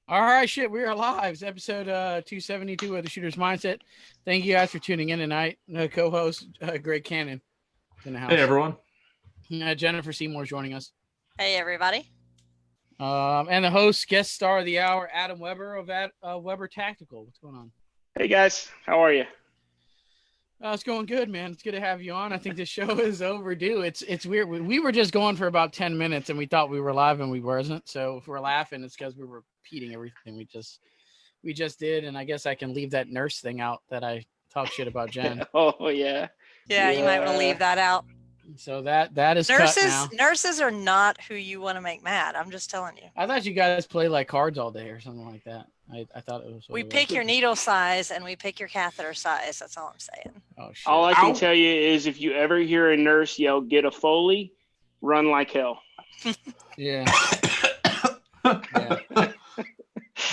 All right, shit, we are live. It's episode 272 of the Shooter's Mindset. Thank you guys for tuning in tonight. Co-host Greg Cannon is in the Hey house. everyone. Jennifer Seymour is joining us. Hey, everybody. And the host, guest star of the hour, Adam Weber of Weber Tactical. What's going on? Hey guys, how are you? It's going good, man. It's good to have you on. I think this show is overdue. It's weird. We were just going for about 10 minutes and we thought we were live and we wasn't. So if we're laughing, it's because we were repeating everything we just did. And I guess I can leave that nurse thing out that I talk shit about Jen. Oh yeah. Yeah, you might want to leave that out. So that is cut now. Nurses are not who you want to make mad. I'm just telling you. I thought you guys play like cards all day or something like that. I thought it was. We pick your needle size and we pick your catheter size. That's all I'm saying. Oh shit! All I can tell you is if you ever hear a nurse yell, "Get a Foley," run like hell. Yeah.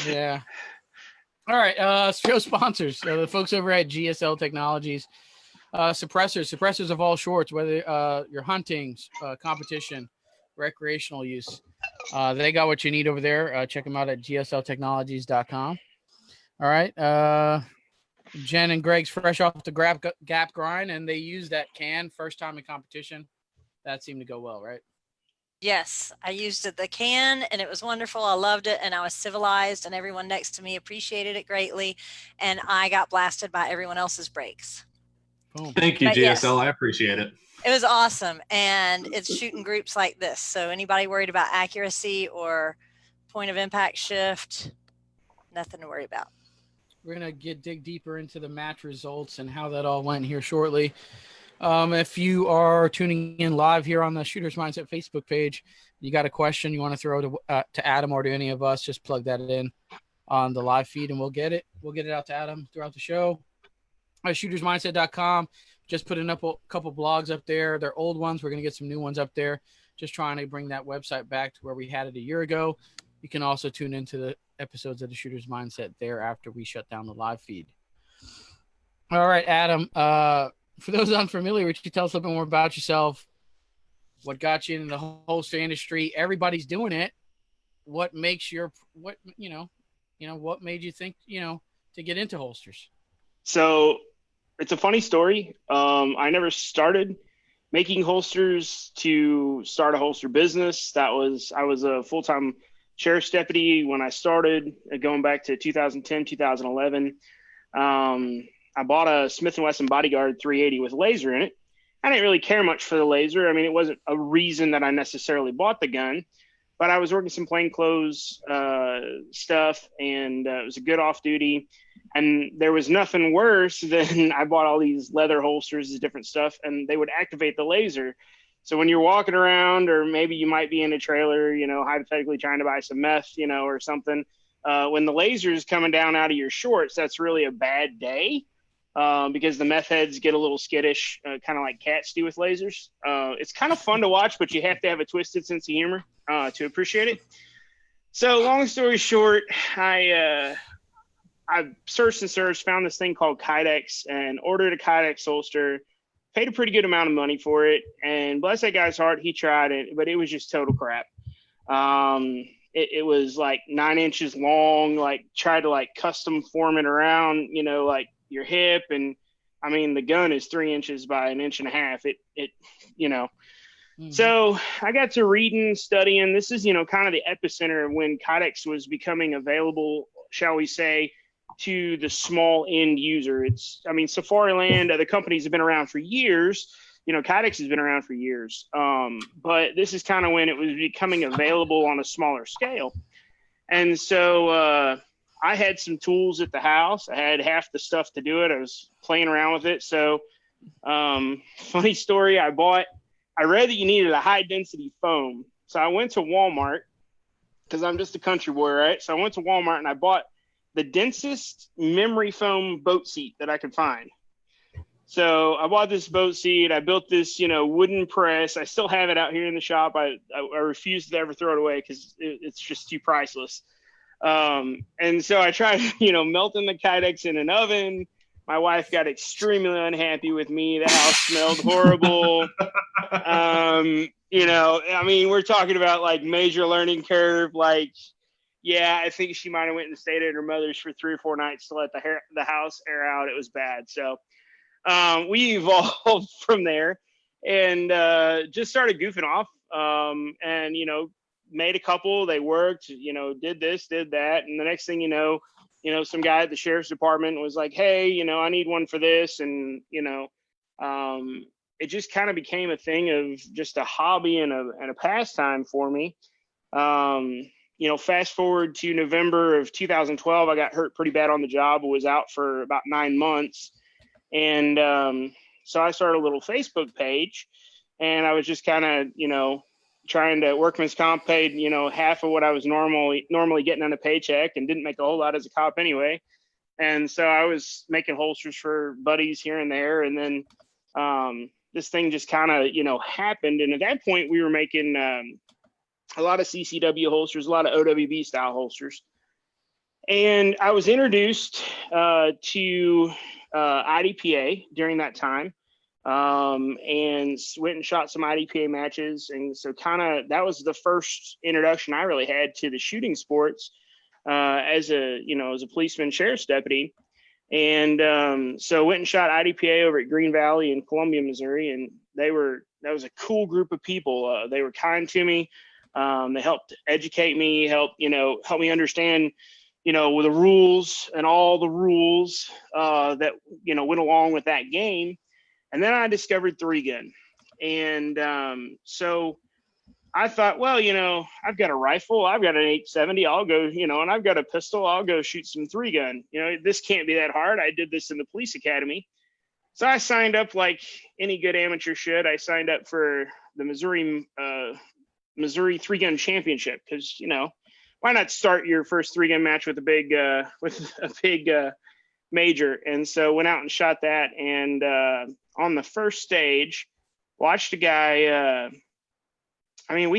Yeah. All right. Show sponsors. The folks over at GSL Technologies. Suppressors of all sorts, whether you're hunting, competition, recreational use. They got what you need over there. Check them out at gsltechnologies.com. All right. Jen and Greg's fresh off the gap grind, and they used that can first time in competition. That seemed to go well, right? Yes, I used the can and it was wonderful. I loved it and I was civilized and everyone next to me appreciated it greatly. And I got blasted by everyone else's breaks. Boom. Thank you, But GSL. yes. I appreciate it. It was awesome. And it's shooting groups like this. So anybody worried about accuracy or point of impact shift, nothing to worry about. We're going to dig deeper into the match results and how that all went here shortly. If you are tuning in live here on the Shooter's Mindset Facebook page, you got a question you want to throw to Adam or to any of us, just plug that in on the live feed and we'll get it. We'll get it out to Adam throughout the show. Shootersmindset.com. Just putting up a couple blogs up there. They're old ones. We're going to get some new ones up there. Just trying to bring that website back to where we had it a year ago. You can also tune into the episodes of the Shooter's Mindset there after we shut down the live feed. All right, Adam. For those unfamiliar, would you tell us a little bit more about yourself? What got you into the holster industry? Everybody's doing it. What makes what made you think, to get into holsters? So it's a funny story. I never started making holsters to start a holster business. I was a full-time sheriff's deputy when I started, going back to 2010, 2011. I bought a Smith & Wesson Bodyguard 380 with laser in it. I didn't really care much for the laser. I mean, it wasn't a reason that I necessarily bought the gun, but I was working some plainclothes stuff, and it was a good off-duty. And there was nothing worse than I bought all these leather holsters, this different stuff, and they would activate the laser. So when you're walking around, or maybe you might be in a trailer, hypothetically trying to buy some meth, or something, when the laser is coming down out of your shorts, that's really a bad day. Because the meth heads get a little skittish, kind of like cats do with lasers. It's kind of fun to watch, but you have to have a twisted sense of humor to appreciate it. So long story short, I searched and searched, found this thing called Kydex, and ordered a Kydex holster, paid a pretty good amount of money for it. And bless that guy's heart, he tried it, but it was just total crap. It was like 9 inches long, like tried to like custom form it around, like your hip, and I mean the gun is 3 inches by 1.5 inches. So I got to reading, studying. This is kind of the epicenter of when Kydex was becoming available, shall we say, to the small end user. Safariland, the companies have been around for years. Kydex has been around for years, but this is kind of when it was becoming available on a smaller scale. And so I had some tools at the house. I had half the stuff to do it. I was playing around with it. So funny story, I read that you needed a high density foam. So I went to Walmart because I'm just a country boy, right? So I went to Walmart and I bought the densest memory foam boat seat that I could find. So I bought this boat seat. I built this, wooden press. I still have it out here in the shop. I refuse to ever throw it away because it's just too priceless. And so I tried, melting the Kydex in an oven. My wife got extremely unhappy with me. The house smelled horrible. We're talking about like major learning curve, like Yeah, I think she might have went and stayed at her mother's for 3 or 4 nights to let the house air out. It was bad. So we evolved from there and just started goofing off. And made a couple. They worked. Did this, did that, and the next thing some guy at the sheriff's department was like, "Hey, I need one for this," and it just kind of became a thing of just a hobby and a pastime for me. Fast forward to November of 2012, I got hurt pretty bad on the job. I was out for about 9 months. And so I started a little Facebook page, and I was just kind of, trying to workman's comp paid, half of what I was normally getting on a paycheck, and didn't make a whole lot as a cop anyway. And so I was making holsters for buddies here and there. And then this thing just kind of, happened. And at that point we were making a lot of CCW holsters, a lot of OWB style holsters. And I was introduced to IDPA during that time, and went and shot some IDPA matches. And so that was the first introduction I really had to the shooting sports as a policeman, sheriff's deputy. And so went and shot IDPA over at Green Valley in Columbia, Missouri. And that was a cool group of people. They were kind to me. They helped educate me, help me understand with the rules and all the rules that, went along with that game. And then I discovered 3-gun. And so I thought, well, I've got a rifle, I've got an 870, I'll go, and I've got a pistol, I'll go shoot some 3-gun. This can't be that hard. I did this in the police academy. So I signed up like any good amateur should. I signed up for the Missouri 3-gun championship because, why not start your first 3-gun match with a big major? And so went out and shot that. And on the first stage, watched a guy. I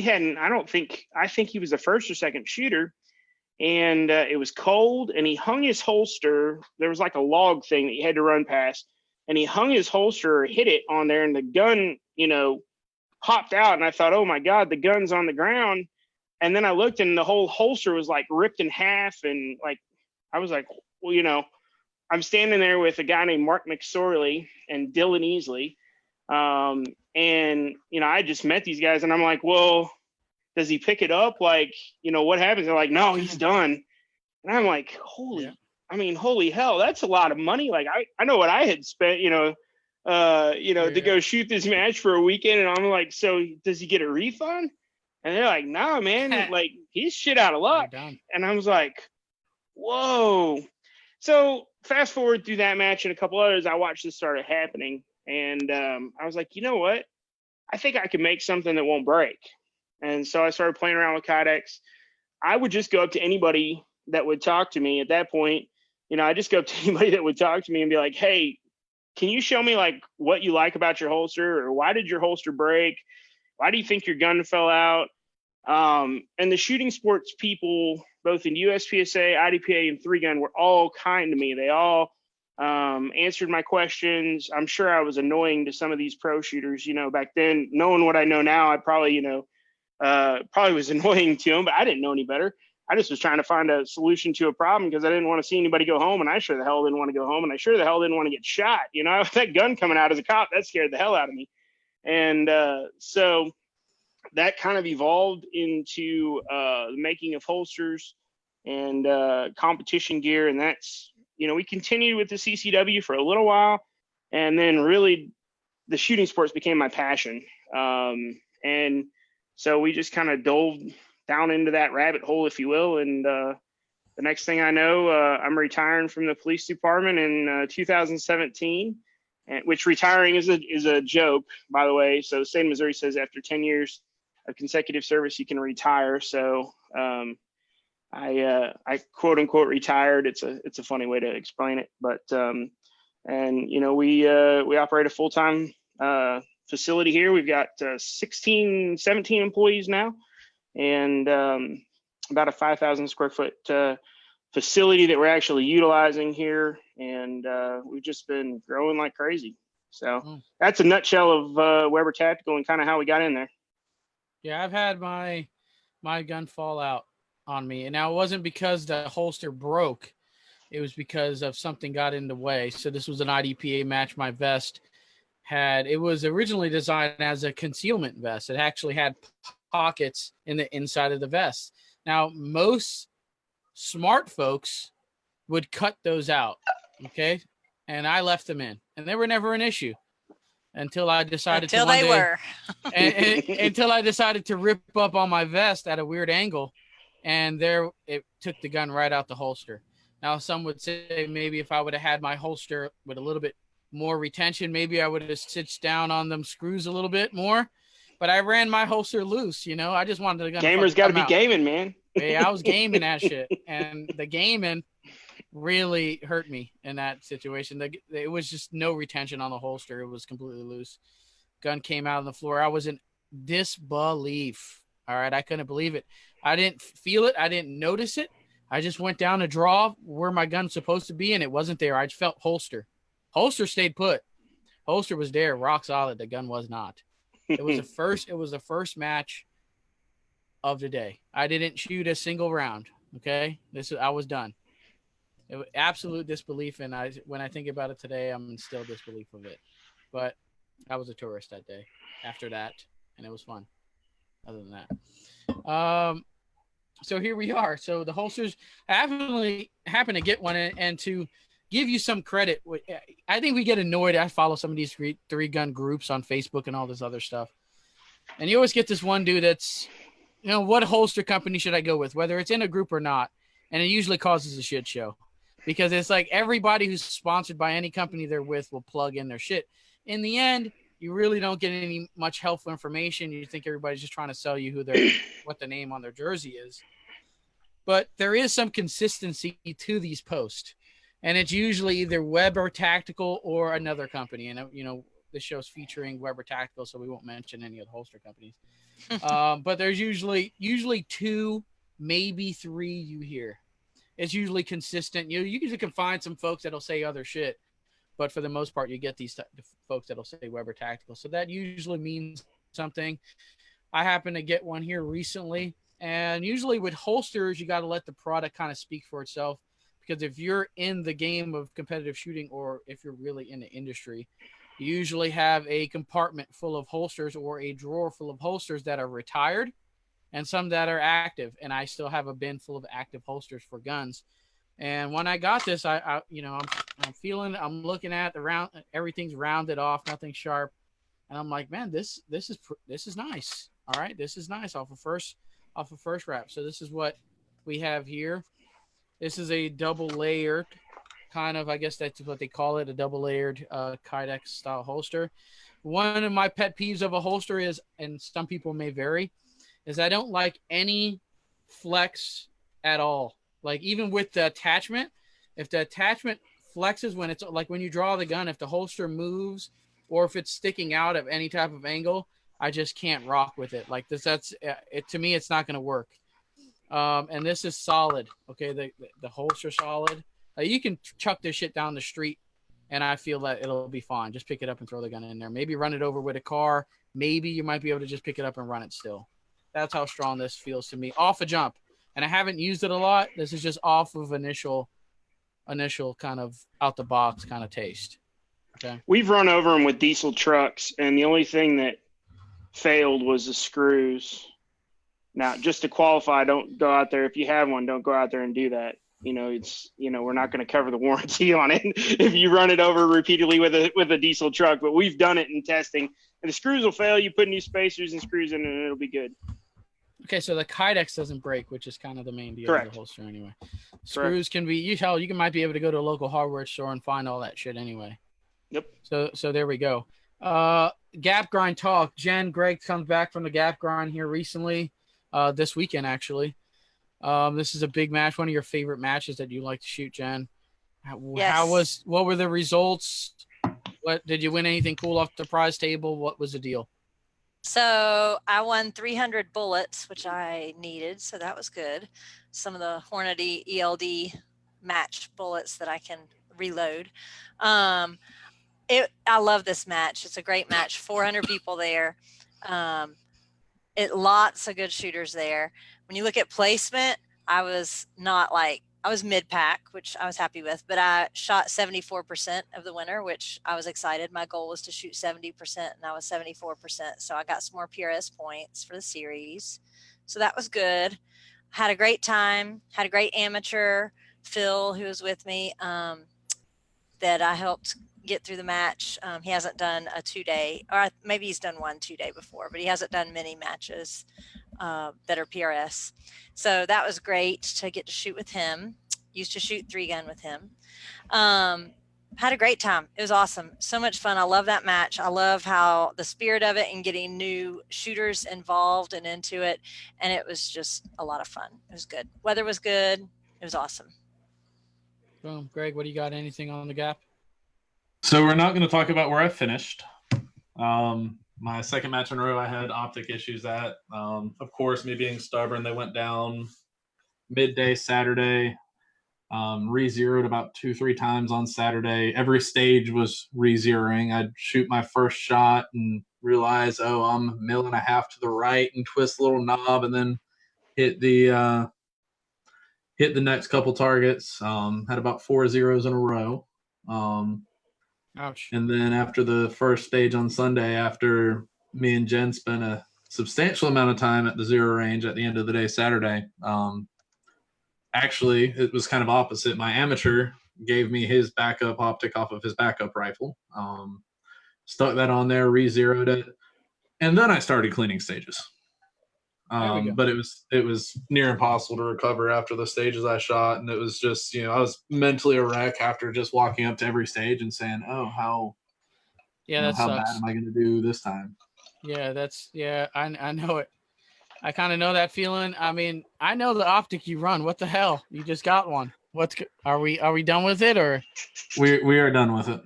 think he was the first or second shooter. And it was cold, and he hung his holster. There was like a log thing that you had to run past. And he hung his holster, hit it on there, and the gun, popped out. And I thought, oh my God, the gun's on the ground. And then I looked, and the whole holster was like ripped in half. And like, I was like, well, I'm standing there with a guy named Mark McSorley and Dylan Easley. And, I just met these guys, and I'm like, well, does he pick it up? Like, what happens? They're like, no, he's done. And I'm like, holy hell, that's a lot of money. Like, I know what I had spent, to go shoot this match for a weekend. And I'm like, so does he get a refund? And they're like, nah, man, like, he's shit out of luck. And I was like, whoa. So fast forward through that match and a couple others, I watched this started happening. And I was like, you know what? I think I can make something that won't break. And so I started playing around with Kydex. I would just go up to anybody that would talk to me at that point. I just go up to anybody that would talk to me and be like, hey, can you show me like what you like about your holster, or why did your holster break? Why do you think your gun fell out? And the shooting sports people, both in USPSA, IDPA, and 3-gun, were all kind to me. They all answered my questions. I'm sure I was annoying to some of these pro shooters, back then. Knowing what I know now, I probably, probably was annoying to them, but I didn't know any better. I just was trying to find a solution to a problem because I didn't want to see anybody go home, and I sure the hell didn't want to go home, and I sure the hell didn't want to get shot. That gun coming out as a cop, that scared the hell out of me. And so that kind of evolved into the making of holsters and competition gear. And that's, we continued with the CCW for a little while, and then really the shooting sports became my passion. And so we just kind of dove down into that rabbit hole, if you will. And the next thing I know, I'm retiring from the police department in 2017, which retiring is a joke, by the way. So the state of Missouri says after 10 years of consecutive service, you can retire. So I quote unquote retired. It's a funny way to explain it, but we operate a full-time facility here. We've got 17 employees now, and about a 5,000 square foot facility that we're actually utilizing here. And we've just been growing like crazy. So that's a nutshell of Weber Tactical and kind of how we got in there. Yeah, I've had my gun fall out on me. And now it wasn't because the holster broke. It was because of something got in the way. So this was an IDPA match. My vest it was originally designed as a concealment vest. It actually had pockets in the inside of the vest. Now, most smart folks would cut those out. Okay. And I left them in, and they were never an issue until I decided Until to one they day, were. until I decided to rip up on my vest at a weird angle, and there it took the gun right out the holster. Now, some would say maybe if I would have had my holster with a little bit more retention, maybe I would have stitched down on them screws a little bit more. But I ran my holster loose, I just wanted the gun to Gamers fucking got to come be out. gaming, man. Hey, I was gaming that shit, and the gaming really hurt me in that situation. It was just no retention on the holster. It was completely loose. Gun came out on the floor. I was in disbelief. All right. I couldn't believe it. I didn't feel it. I didn't notice it. I just went down to draw where my gun's supposed to be, and it wasn't there. I just felt holster. Holster stayed put. Holster was there, rock solid. The gun was not. It was the first match of the day. I didn't shoot a single round. Okay. I was done. It was absolute disbelief, and when I think about it today, I'm in still disbelief of it. But I was a tourist that day after that, and it was fun. Other than that, so here we are. So the holsters, I happen to get one, and to give you some credit, I think we get annoyed. I follow some of these three gun groups on Facebook and all this other stuff, and you always get this one dude that's, what holster company should I go with, whether it's in a group or not, and it usually causes a shit show. Because it's like everybody who's sponsored by any company they're with will plug in their shit. In the end, you really don't get any much helpful information. You think everybody's just trying to sell you what the name on their jersey is. But there is some consistency to these posts. And it's usually either Weber Tactical or another company. And, this show's featuring Weber Tactical, so we won't mention any of the holster companies. But there's usually two, maybe three you hear. It's usually consistent. You usually can find some folks that'll say other shit, but for the most part, you get these folks that'll say Weber Tactical. So that usually means something. I happen to get one here recently, and usually with holsters, you got to let the product kind of speak for itself, because if you're in the game of competitive shooting, or if you're really in the industry, you usually have a compartment full of holsters or a drawer full of holsters that are retired, and some that are active. And I still have a bin full of active holsters for guns. And when I got this, I'm looking at the round, everything's rounded off, nothing sharp. And I'm like, man, this is nice. All right. This is nice off of first wrap. So this is what we have here. This is a double layered kind of, I guess that's what they call it, a double layered Kydex style holster. One of my pet peeves of a holster is, and some people may vary, is I don't like any flex at all. Like even with the attachment, if the attachment flexes when it's like when you draw the gun, if the holster moves or if it's sticking out of any type of angle, I just can't rock with it. Like this, to me, it's not going to work. And this is solid. Okay. The holster solid. You can chuck this shit down the street and I feel that it'll be fine. Just pick it up and throw the gun in there. Maybe run it over with a car. Maybe you might be able to just pick it up and run it still. That's how strong this feels to me off a jump. And I haven't used it a lot. This is just off of initial kind of out the box kind of taste. Okay. We've run over them with diesel trucks, and the only thing that failed was the screws. Now, just to qualify, don't go out there. If you have one, don't go out there and do that. We're not going to cover the warranty on it if you run it over repeatedly with a diesel truck. But we've done it in testing, and the screws will fail. You put new spacers and screws in, and it'll be good. Okay, so the Kydex doesn't break, which is kind of the main deal Correct. of the holster anyway. Screws can be, you might be able to go to a local hardware store and find all that shit anyway. Yep. So there we go. Gap grind talk. Jen Greg comes back from the gap grind here recently, this weekend actually. This is a big match. One of your favorite matches that you like to shoot, Jen. Yes. What were the results? What did you win? Anything cool off the prize table? What was the deal? So I won 300 bullets, which I needed. So that was good. Some of the Hornady ELD match bullets that I can reload. I love this match. It's a great match. 400 people there. Lots of good shooters there. When you look at placement, I was not like, I was mid pack, which I was happy with, but I shot 74% of the winner, which I was excited. My goal was to shoot 70%, and I was 74%. So I got some more PRS points for the series. So that was good. Had a great time, had a great amateur, Phil, who was with me, that I helped get through the match. He hasn't done a 2-day, or maybe he's done 1 2-day before, but he hasn't done many matches that are PRS. So that was great to get to shoot with him. Used to shoot 3-gun with him. Had a great time. It was awesome. So much fun. I love that match. I love how the spirit of it and getting new shooters involved and into it. And it was just a lot of fun. It was good. Weather was good. It was awesome. Boom. Greg, what do you got? Anything on the gap? So we're not going to talk about where I finished. My second match in a row, I had Optic issues at. Of course, me being stubborn, they went down midday Saturday. Re-zeroed about 2-3 times on Saturday. Every stage was re-zeroing. I'd shoot my first shot and realize, oh, I'm 1.5 mil to the right and twist the little knob and then hit the next couple targets. Had about 4 zeros in a row. Ouch. And then after the first stage on Sunday, after me and Jen spent a substantial amount of time at the zero range at the end of the day Saturday, actually, it was kind of opposite. My amateur gave me his backup optic off of his backup rifle. Stuck that on there, re-zeroed it, and then I started cleaning stages. But it was near impossible to recover after the stages I shot, and it was just, I was mentally a wreck after just walking up to every stage and saying, "Oh, how how bad am I going to do this time?" Yeah, I know it. I kind of know that feeling. I mean, I know the optic you run. What the hell? You just got one. Are we done with it, or we are done with it?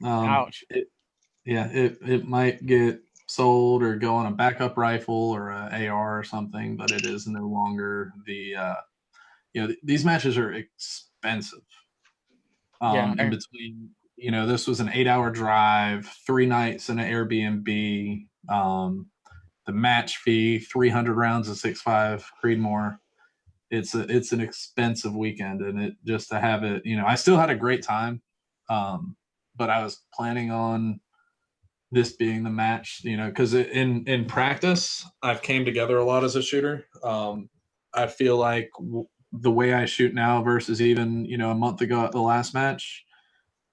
Ouch. It might get sold or go on a backup rifle or a AR or something, but it is no longer the these matches are expensive. In between, this was an 8-hour drive, 3 nights in an Airbnb. The match fee, 300 rounds of 6.5 Creedmoor. It's an expensive weekend, and it just to have it, I still had a great time, but I was planning on this being the match, because in practice I've came together a lot as a shooter. I feel like the way I shoot now versus even a month ago at the last match,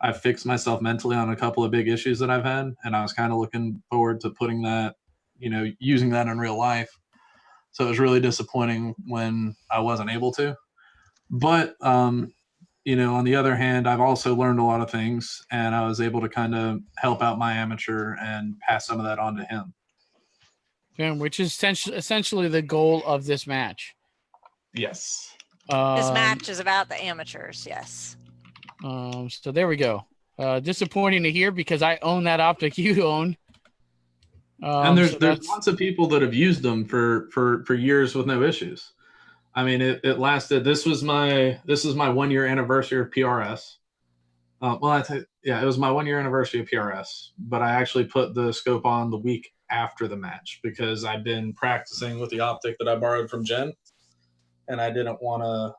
I fixed myself mentally on a couple of big issues that I've had, and I was kind of looking forward to putting that, using that in real life. So it was really disappointing when I wasn't able to. But on the other hand, I've also learned a lot of things, and I was able to kind of help out my amateur and pass some of that on to him. Yeah, which is essentially the goal of this match. Yes. This match is about the amateurs, yes. So there we go. Disappointing to hear because I own that optic you own. And there's lots of people that have used them for years with no issues. I mean, it lasted. This is my 1-year anniversary of PRS. It was my 1-year anniversary of PRS, but I actually put the scope on the week after the match because I'd been practicing with the optic that I borrowed from Jen, and I didn't want to,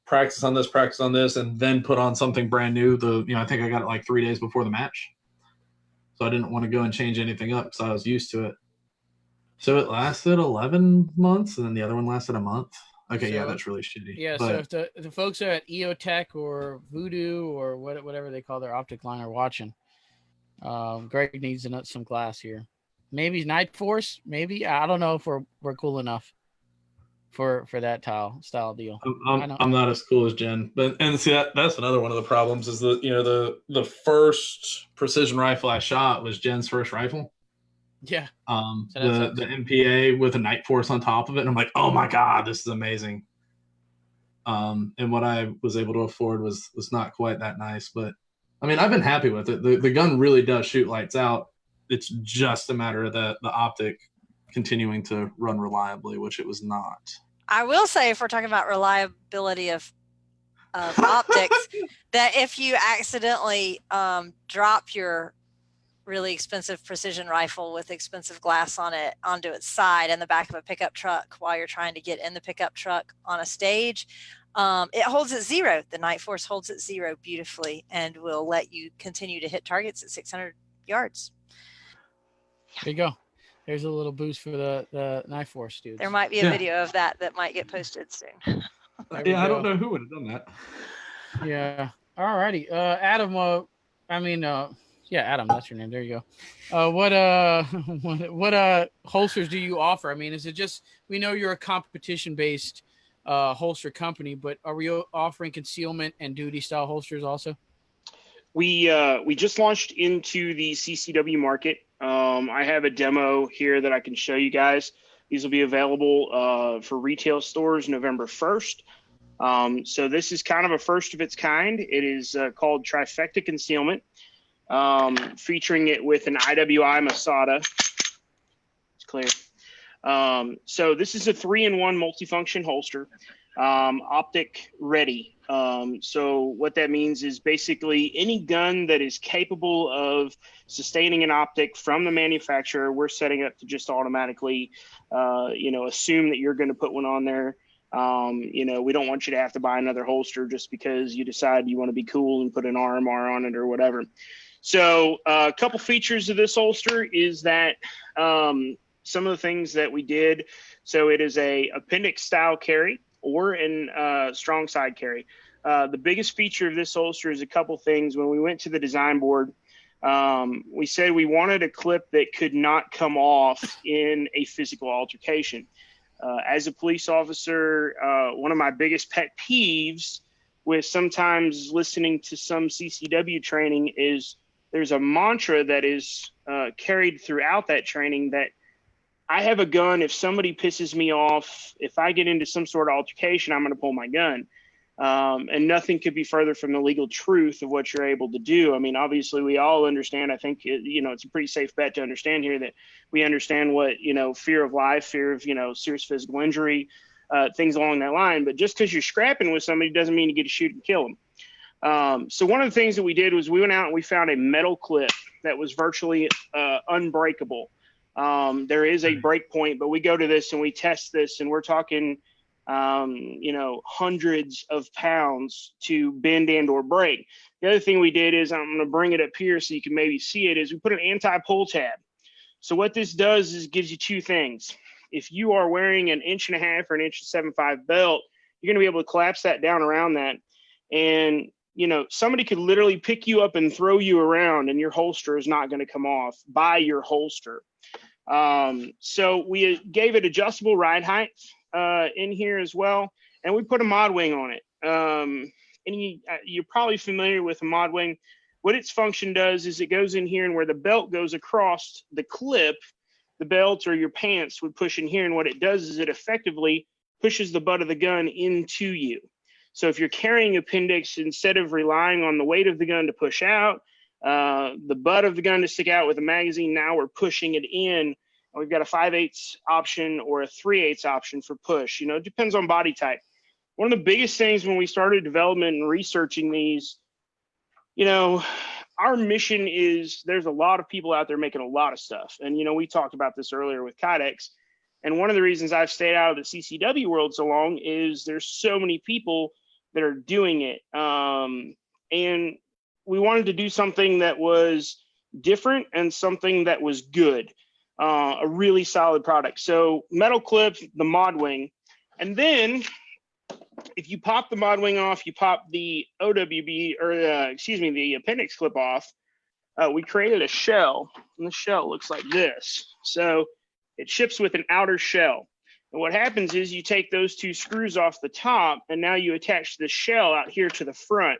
practice on this, and then put on something brand new. I think I got it like 3 days before the match. So I didn't want to go and change anything up because I was used to it. So it lasted 11 months, and then the other one lasted a month. Okay, so, that's really shitty. Yeah, but, so if the folks are at EOTech or Voodoo or whatever they call their optic line are watching, Greg needs some glass here. Maybe Night Force, maybe. I don't know if we're cool enough for that style deal. I'm not as cool as Jen, and see that's another one of the problems is the first precision rifle I shot was Jen's first rifle. Yeah. The MPA with a Night Force on top of it, and I'm like, oh my god, this is amazing. And what I was able to afford was not quite that nice, but I mean, I've been happy with it. The gun really does shoot lights out. It's just a matter of the optic continuing to run reliably, which it was not. I will say, if we're talking about reliability of optics, that if you accidentally drop your really expensive precision rifle with expensive glass on it onto its side in the back of a pickup truck while you're trying to get in the pickup truck on a stage. It holds at 0. The Night Force holds at 0 beautifully and will let you continue to hit targets at 600 yards. There you go. There's a little boost for the Night Force dudes. There might be a video of that might get posted soon. Yeah, I don't know who would have done that. Yeah. All righty. Adam, Adam, that's your name. There you go. What holsters do you offer? I mean, is it just, we know you're a competition based holster company, but are we offering concealment and duty style holsters also? We just launched into the CCW market. I have a demo here that I can show you guys. These will be available for retail stores November 1st. So this is kind of a first of its kind. It is called Trifecta Concealment, featuring it with an IWI Masada. It's clear. So this is a 3-in-1 multifunction holster, Optic ready. So what that means is basically any gun that is capable of sustaining an optic from the manufacturer, we're setting up to just automatically, assume that you're going to put one on there. We don't want you to have to buy another holster just because you decide you want to be cool and put an RMR on it or whatever. So a couple features of this holster is that some of the things that we did. So it is a appendix style carry or in strong side carry. The biggest feature of this holster is a couple things. When we went to the design board, we said we wanted a clip that could not come off in a physical altercation. As a police officer, one of my biggest pet peeves with sometimes listening to some CCW training is there's a mantra that is carried throughout that training that I have a gun. If somebody pisses me off, if I get into some sort of altercation, I'm going to pull my gun. And nothing could be further from the legal truth of what you're able to do. I mean, obviously, we all understand. I think, it's a pretty safe bet to understand here that we understand what, fear of life, fear of, serious physical injury, things along that line. But just because you're scrapping with somebody doesn't mean you get to shoot and kill them. So one of the things that we did was we went out and we found a metal clip that was virtually unbreakable. There is a break point, but we go to this and we test this, and we're talking hundreds of pounds to bend and or break. The other thing we did is, I'm going to bring it up here so you can maybe see it, is we put an anti-pull tab. So what this does is gives you two things. If you are wearing an 1.5 inch or an 1.75 inch belt, you're going to be able to collapse that down around that. And, somebody could literally pick you up and throw you around and your holster is not going to come off by your holster. So we gave it adjustable ride height in here as well, and we put a mod wing on it. And you're probably familiar with a mod wing. What its function does is it goes in here, and where the belt goes across the clip, the belt or your pants would push in here, and what it does is it effectively pushes the butt of the gun into you. So if you're carrying appendix, instead of relying on the weight of the gun to push out, the butt of the gun to stick out with a magazine, now we're pushing it in. We've got a 5/8 option or a 3/8 option for push. It depends on body type. One of the biggest things when we started development and researching these, our mission is there's a lot of people out there making a lot of stuff. And, we talked about this earlier with Kydex. And one of the reasons I've stayed out of the CCW world so long is there's so many people that are doing it. And we wanted to do something that was different and something that was good. A really solid product. So metal clip, the mod wing, and then if you pop the mod wing off, you pop the OWB the appendix clip off. We created a shell, and the shell looks like this. So it ships with an outer shell. And what happens is you take those two screws off the top, and now you attach the shell out here to the front.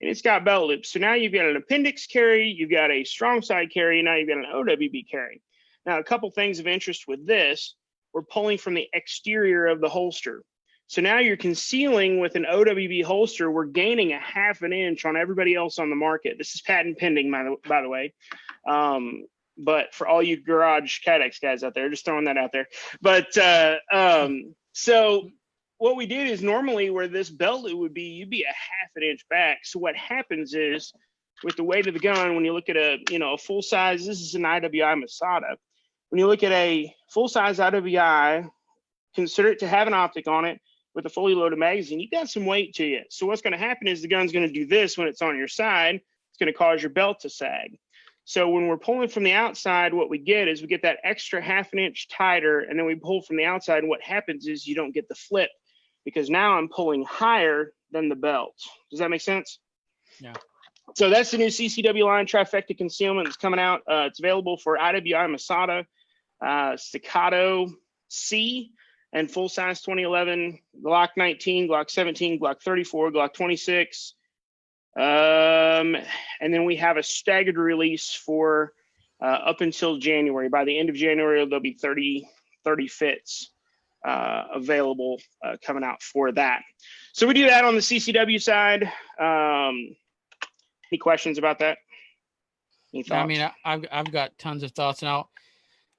And it's got belt loops. So now you've got an appendix carry, you've got a strong side carry, and now you've got an OWB carry. Now, a couple things of interest with this, we're pulling from the exterior of the holster. So now you're concealing with an OWB holster. We're gaining a 1/2 inch on everybody else on the market. This is patent pending, by the way. But for all you garage Kydex guys out there, just throwing that out there. But so what we did is normally where this belt loop would be, you'd be a 1/2 inch back. So what happens is with the weight of the gun, when you look at a full size, this is an IWI Masada. When you look at a full size IWI, consider it to have an optic on it with a fully loaded magazine, you got some weight to you. So what's going to happen is the gun's going to do this when it's on your side. It's going to cause your belt to sag. So when we're pulling from the outside, what we get is we get that extra half an inch tighter, and then we pull from the outside, and what happens is you don't get the flip, because now I'm pulling higher than the belt. Does that make sense? Yeah. So that's the new CCW line, trifecta concealment, that's coming out. It's available for IWI Masada, Staccato C, and full size 2011, Glock 19, Glock 17, Glock 34, Glock 26. And then we have a staggered release for up until January. By the end of January, there'll be 30 fits available coming out for that. So we do that on the CCW side. Any questions about that? Any thoughts? I mean, I've got tons of thoughts now.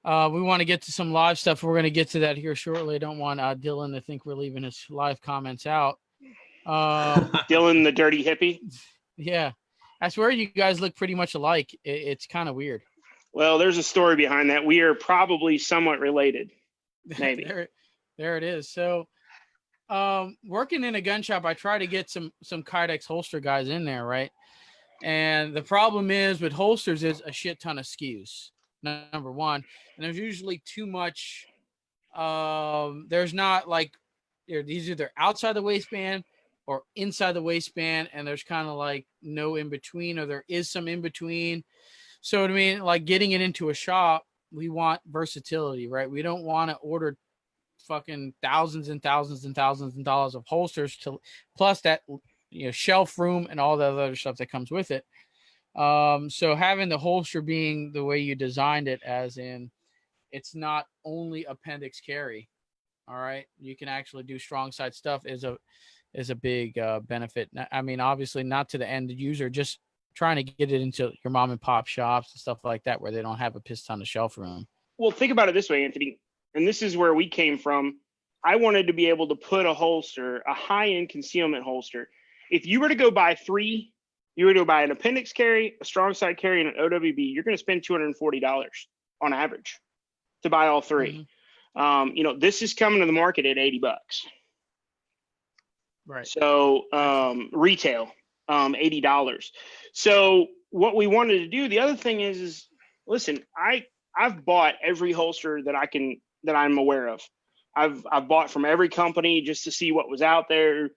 We want to get to some live stuff. We're going to get to that here shortly. I don't want Dylan to think we're leaving his live comments out. Dylan, the dirty hippie. Yeah, I swear you guys look pretty much alike. It's kind of weird. Well, there's a story behind that. We are probably somewhat related. Maybe. there it is. So, working in a gun shop, I try to get some Kydex holster guys in there, right? And the problem is with holsters is a shit ton of SKUs. Number one, and there's usually too much. There's not like these either outside the waistband or inside the waistband, and there's kind of like no in between, or there is some in between. So I mean, like getting it into a shop, we want versatility, right? We don't want to order fucking thousands and thousands and thousands of dollars of holsters to plus that shelf room and all the other stuff that comes with it. So having the holster being the way you designed it, as in it's not only appendix carry. All right. You can actually do strong side stuff is a big benefit. I mean, obviously not to the end user, just trying to get it into your mom and pop shops and stuff like that, where they don't have a piss ton of shelf room. Well, think about it this way, Anthony, and this is where we came from. I wanted to be able to put a holster, a high-end concealment holster. If you were to go buy three, you were to buy an appendix carry, a strong side carry, and an OWB, you're going to spend $240 on average to buy all three. Mm-hmm. This is coming to the market at $80. Right. So retail, $80. So what we wanted to do, the other thing is listen, I've bought every holster that I'm aware of. I've bought from every company just to see what was out there.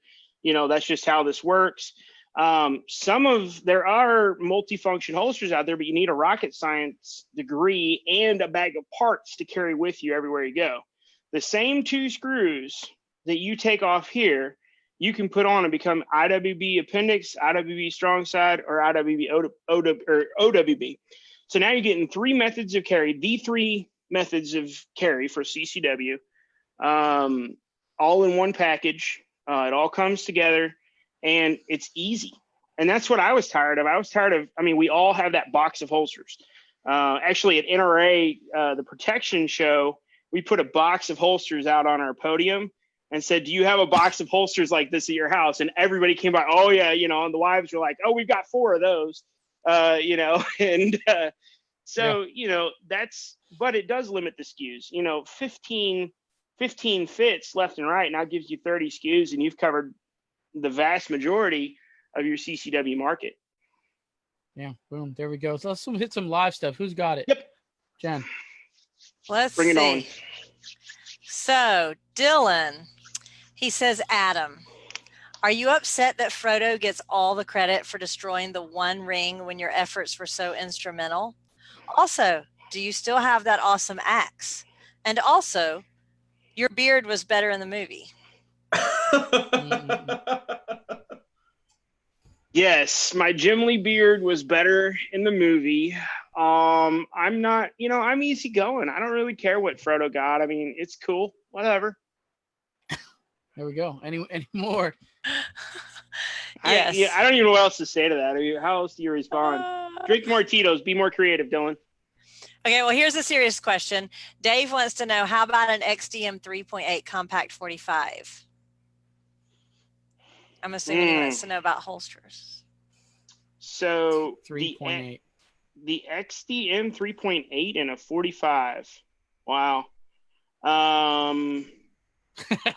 That's just how this works. There are multifunction holsters out there, but you need a rocket science degree and a bag of parts to carry with you everywhere you go. The same two screws that you take off here, you can put on and become IWB appendix, IWB strong side, or IWB OWB. So now you're getting three methods of carry, the three methods of carry for CCW, all in one package. It all comes together. And it's easy. And that's what I was tired of. We all have that box of holsters. Actually, at NRA, the protection show, we put a box of holsters out on our podium and said, do you have a box of holsters like this at your house? And everybody came by, oh, yeah, and the wives were like, oh, we've got 4 of those, and so, but it does limit the SKUs. 15 fits left and right now gives you 30 SKUs, and you've covered the vast majority of your CCW market. Yeah, boom, there we go. So let's hit some live stuff. Who's got it? Yep. Jen. Let's bring it on. So Dylan, he says, Adam, are you upset that Frodo gets all the credit for destroying the One Ring when your efforts were so instrumental? Also, do you still have that awesome axe? And also, your beard was better in the movie. Yes, my Jim Lee beard was better in the movie. I'm not, I'm easy going. I don't really care what Frodo got. I mean, it's cool. Whatever. There we go. Any more? Yes. I don't even know what else to say to that. How else do you respond? Drink more Tito's. Be more creative, Dylan. Okay, well, here's a serious question. Dave wants to know, how about an XDM 3.8 Compact 45? I'm assuming he wants to know about holsters. So 3.8. the XDM 3.8 and a 45. Wow. I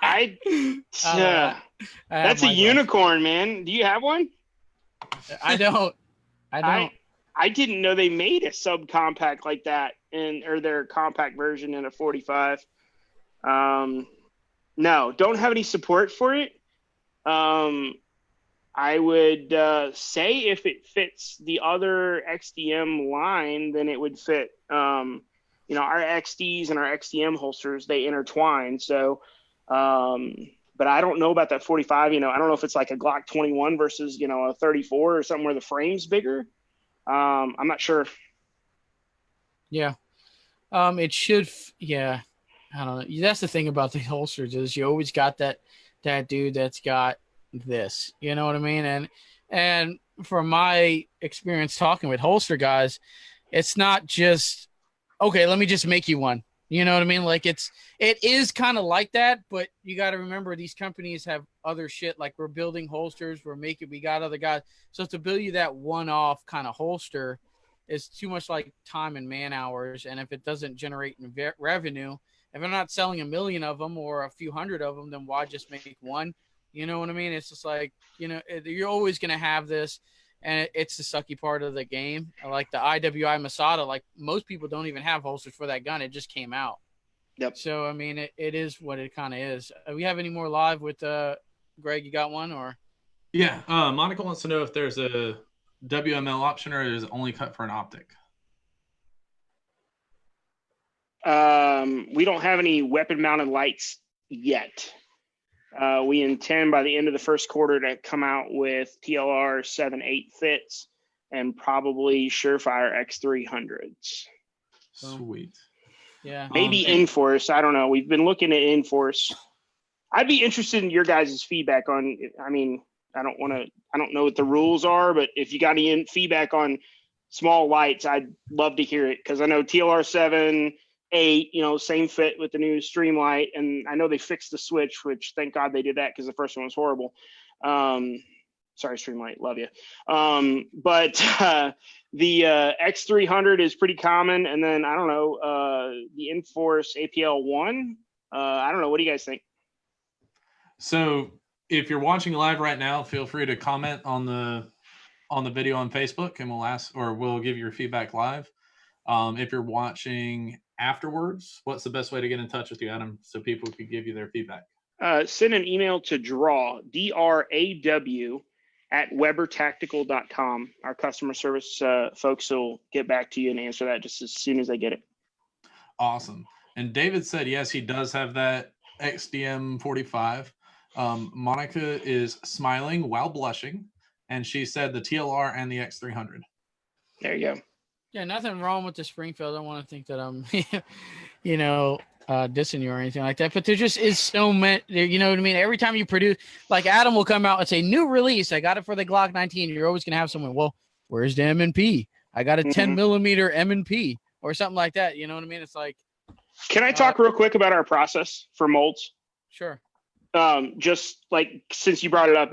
I don't know. I have that's a my thoughts. unicorn, man. Do you have one? I don't. I didn't know they made a subcompact like that or their compact version in a 45. No, don't have any support for it. I would say if it fits the other XDM line, then it would fit. Our XDs and our XDM holsters, they intertwine. So, but I don't know about that 45. I don't know if it's like a Glock 21 versus, a 34 or something where the frame's bigger. I'm not sure. Yeah. It should. Yeah. I don't know. That's the thing about the holsters is you always got that dude that's got this. You know what I mean? And from my experience talking with holster guys, it's not just okay. Let me just make you one. You know what I mean? Like it is kind of like that, but you got to remember these companies have other shit. Like we're building holsters, we got other guys. So to build you that one-off kind of holster is too much like time and man hours. And if it doesn't generate revenue, if I'm not selling 1 million of them or a few hundred of them, then why just make one? You know what I mean? It's just like, you're always going to have this. And it's the sucky part of the game. Like the IWI Masada, like most people don't even have holsters for that gun. It just came out. Yep. So, I mean, it is what it kind of is. We have any more live with Greg? You got one or? Yeah. Monica wants to know if there's a WML option or is it only cut for an optic? We don't have any weapon mounted lights yet. We intend by the end of the first quarter to come out with TLR 7.8 fits and probably Surefire X300s. Sweet. Yeah. Maybe Enforce. I don't know. We've been looking at Enforce. I'd be interested in your guys' feedback on, I don't know what the rules are, but if you got any feedback on small lights, I'd love to hear it. Cause I know TLR 7.8, same fit with the new Streamlight. And I know they fixed the switch, which thank God they did that because the first one was horrible. Sorry, Streamlight, love you. But the X300 is pretty common. And then, I don't know, the Enforce APL1. I don't know. What do you guys think? So if you're watching live right now, feel free to comment on the video on Facebook and we'll give your feedback live. If you're watching afterwards, what's the best way to get in touch with you, Adam, so people could give you their feedback? Send an email to DRAW at webertactical.com. Our customer service folks will get back to you and answer that just as soon as they get it. Awesome. And David said, yes, he does have that XDM 45. Monica is smiling while blushing, and she said the TLR and the X300. There you go. Yeah, nothing wrong with the Springfield. I don't want to think that I'm, dissing you or anything like that. But there just is so many, you know what I mean? Every time you produce, like Adam will come out and say, new release, I got it for the Glock 19. You're always going to have someone, well, where's the M&P? I got a 10 millimeter M&P or something like that. You know what I mean? It's like. Can I talk real quick about our process for molds? Sure. Just like since you brought it up,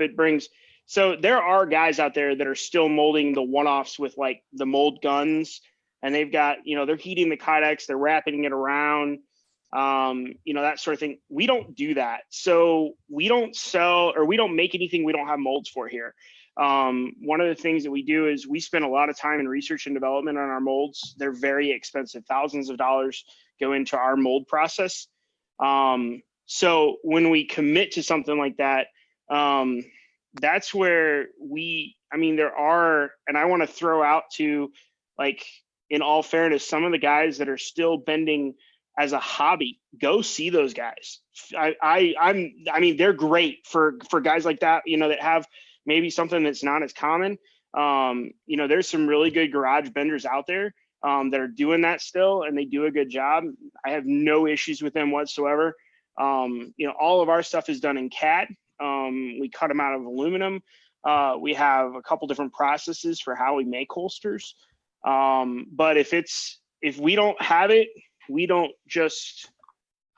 so there are guys out there that are still molding the one-offs with like the mold guns, and they've got, they're heating the Kydex, they're wrapping it around, that sort of thing. We don't do that. So we don't sell or we don't make anything we don't have molds for here. One of the things that we do is we spend a lot of time in research and development on our molds. They're very expensive. Thousands of dollars go into our mold process. So when we commit to something like that, that's where there are, and I want to throw out to, like, in all fairness, some of the guys that are still bending as a hobby, go see those guys. They're great for guys like that, that have maybe something that's not as common. There's some really good garage benders out there that are doing that still, and they do a good job. I have no issues with them whatsoever. All of our stuff is done in CAD. We cut them out of aluminum. We have a couple different processes for how we make holsters. But if we don't have it, we don't just,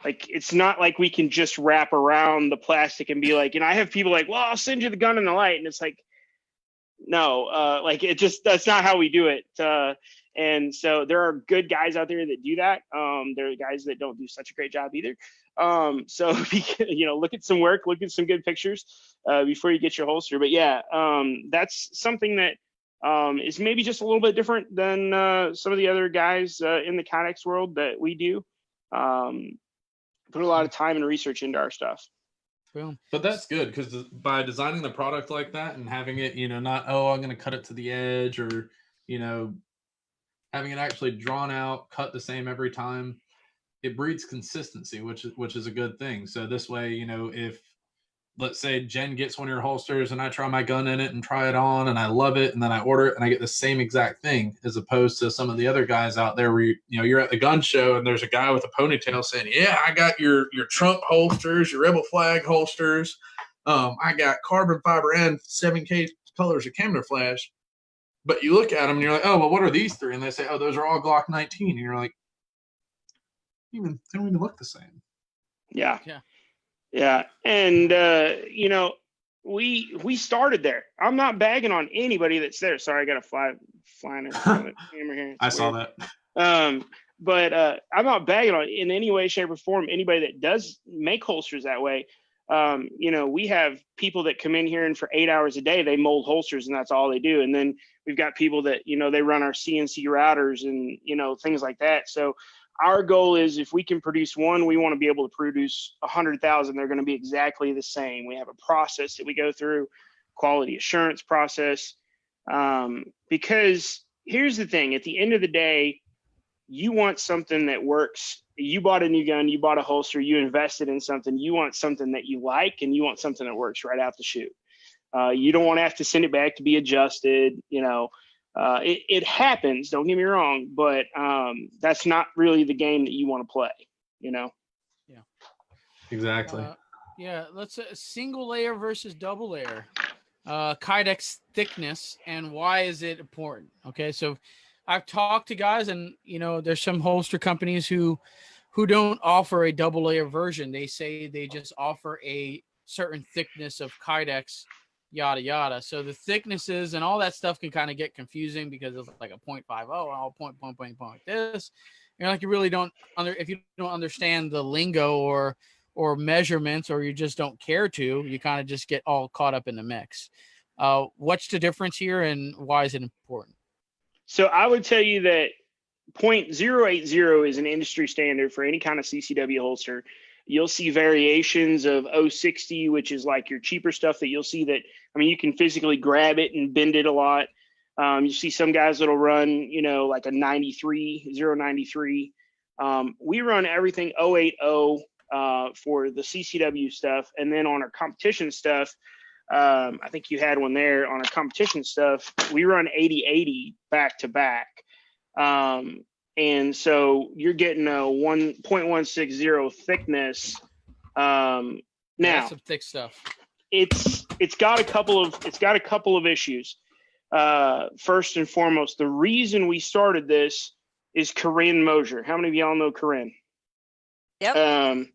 like, it's not like we can just wrap around the plastic and be like, I have people like, well, I'll send you the gun and the light. And it's like, No, like that's not how we do it. And so there are good guys out there that do that. There are guys that don't do such a great job either. So look at some work, look at some good pictures before you get your holster. But yeah, that's something that is maybe just a little bit different than some of the other guys in the Kydex world that we do. Put a lot of time and research into our stuff. Boom. But that's good because by designing the product like that and having it, not, oh, I'm going to cut it to the edge, or, having it actually drawn out, cut the same every time, it breeds consistency, which is a good thing. So this way, if, let's say, Jen gets one of your holsters and I try my gun in it and try it on and I love it, and then I order it and I get the same exact thing, as opposed to some of the other guys out there where you're at the gun show and there's a guy with a ponytail saying, yeah, I got your Trump holsters, your Rebel flag holsters, I got carbon fiber and 7K colors of camouflage. But you look at them and you're like, oh, well, what are these three? And they say, oh, those are all Glock 19. And you're like, they don't even look the same. Yeah. And we started there. I'm not bagging on anybody that's there. Sorry, I got a flying in front of the camera here. I saw that. But I'm not bagging on in any way, shape, or form anybody that does make holsters that way. We have people that come in here and for 8 hours a day they mold holsters and that's all they do. And then we've got people that they run our CNC routers and things like that. So our goal is, if we can produce one, we want to be able to produce 100,000. They're going to be exactly the same. We have a process that we go through, quality assurance process. Because here's the thing: at the end of the day, you want something that works. You bought a new gun, you bought a holster, you invested in something. You want something that you like, and you want something that works right out the chute. You don't want to have to send it back to be adjusted. It happens, don't get me wrong, but that's not really the game that you want to play, Yeah. Exactly. Let's single layer versus double layer. Kydex thickness, and why is it important? Okay, so I've talked to guys, and there's some holster companies who don't offer a double layer version. They say they just offer a certain thickness of Kydex, yada yada. So the thicknesses and all that stuff can kind of get confusing because it's like a 0.50, all point like this. You really don't if you don't understand the lingo or measurements, or you just don't care to, you kind of just get all caught up in the mix. What's the difference here, and why is it important? So I would tell you that 0.080 is an industry standard for any kind of CCW holster. You'll see variations of 060, which is like your cheaper stuff that you'll see that, you can physically grab it and bend it a lot. You see some guys that'll run, like a 093. We run everything 080 for the CCW stuff. And then on our competition stuff, I think you had one there on our competition stuff. We run 80/80 back to back. And so you're getting a 1.160 thickness. Now that's some thick stuff. It's got a couple of issues. First and foremost, the reason we started this is Corinne Mosier. How many of y'all know Corinne? Yep.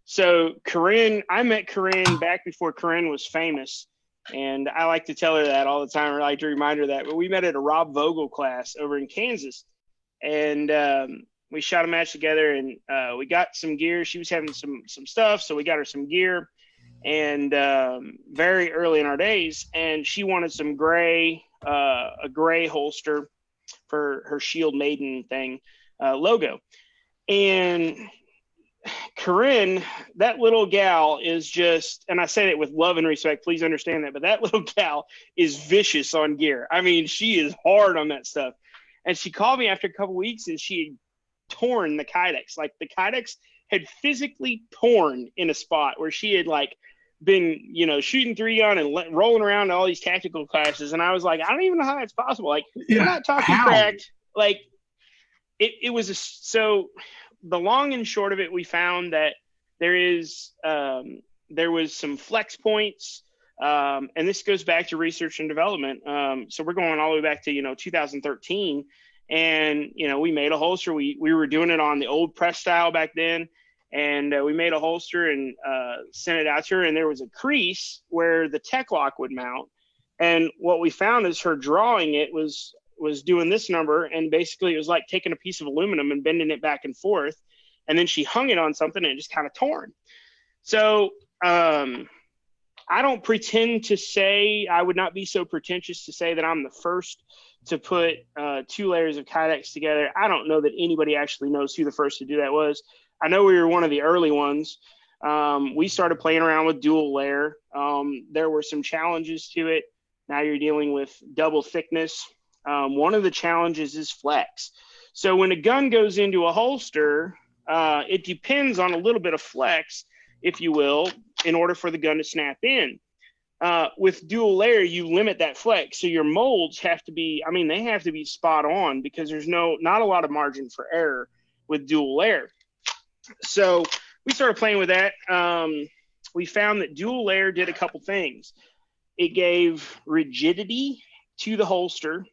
So Corinne, I met Corinne back before Corinne was famous, and I like to tell her that all the time. I like to remind her that. But we met at a Rob Vogel class over in Kansas, and we shot a match together, and we got some gear. She was having some stuff, so we got her some gear, and very early in our days, and she wanted some a gray holster for her Shield Maiden thing logo, and Corinne, that little gal is just, and I say that with love and respect, please understand that, but that little gal is vicious on gear. She is hard on that stuff. And she called me after a couple weeks, and she had torn the Kydex. Like, the Kydex had physically torn in a spot where she had been, shooting 3-gun and rolling around to all these tactical classes. And I was like, I don't even know how that's possible. We're not talking cracked. It was so the long and short of it, we found that there was some flex points, and this goes back to research and development. So we're going all the way back to 2013, and we made a holster. We were doing it on the old press style back then, and we made a holster and sent it out to her. And there was a crease where the tech lock would mount, And what we found is her drawing it was doing this number, and basically it was like taking a piece of aluminum and bending it back and forth, and then she hung it on something and it just kind of torn. So I don't pretend to say, I would not be so pretentious to say that I'm the first to put 2 layers of Kydex together. I don't know that anybody actually knows who the first to do that was. I know we were one of the early ones. We started playing around with dual layer. There were some challenges to it. Now you're dealing with double thickness. One of the challenges is flex. So when a gun goes into a holster, it depends on a little bit of flex, if you will, in order for the gun to snap in. With dual layer, you limit that flex. So your molds have to be, they have to be spot on, because there's not a lot of margin for error with dual layer. So we started playing with that. We found that dual layer did a couple things. It gave rigidity to the holster.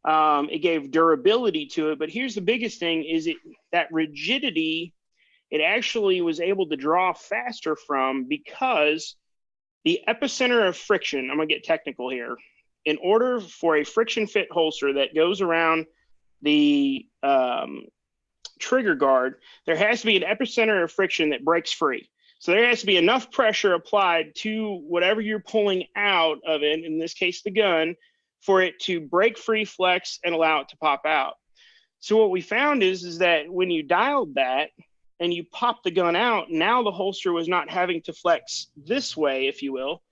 It gave durability to it. But here's the biggest thing is that rigidity, it actually was able to draw faster from, because the epicenter of friction, I'm going to get technical here. In order for a friction fit holster that goes around the trigger guard, there has to be an epicenter of friction that breaks free. So there has to be enough pressure applied to whatever you're pulling out of it, in this case the gun, for it to break free, flex, and allow it to pop out. So what we found is that when you dialed that and you pop the gun out, now the holster was not having to flex this way, if you will.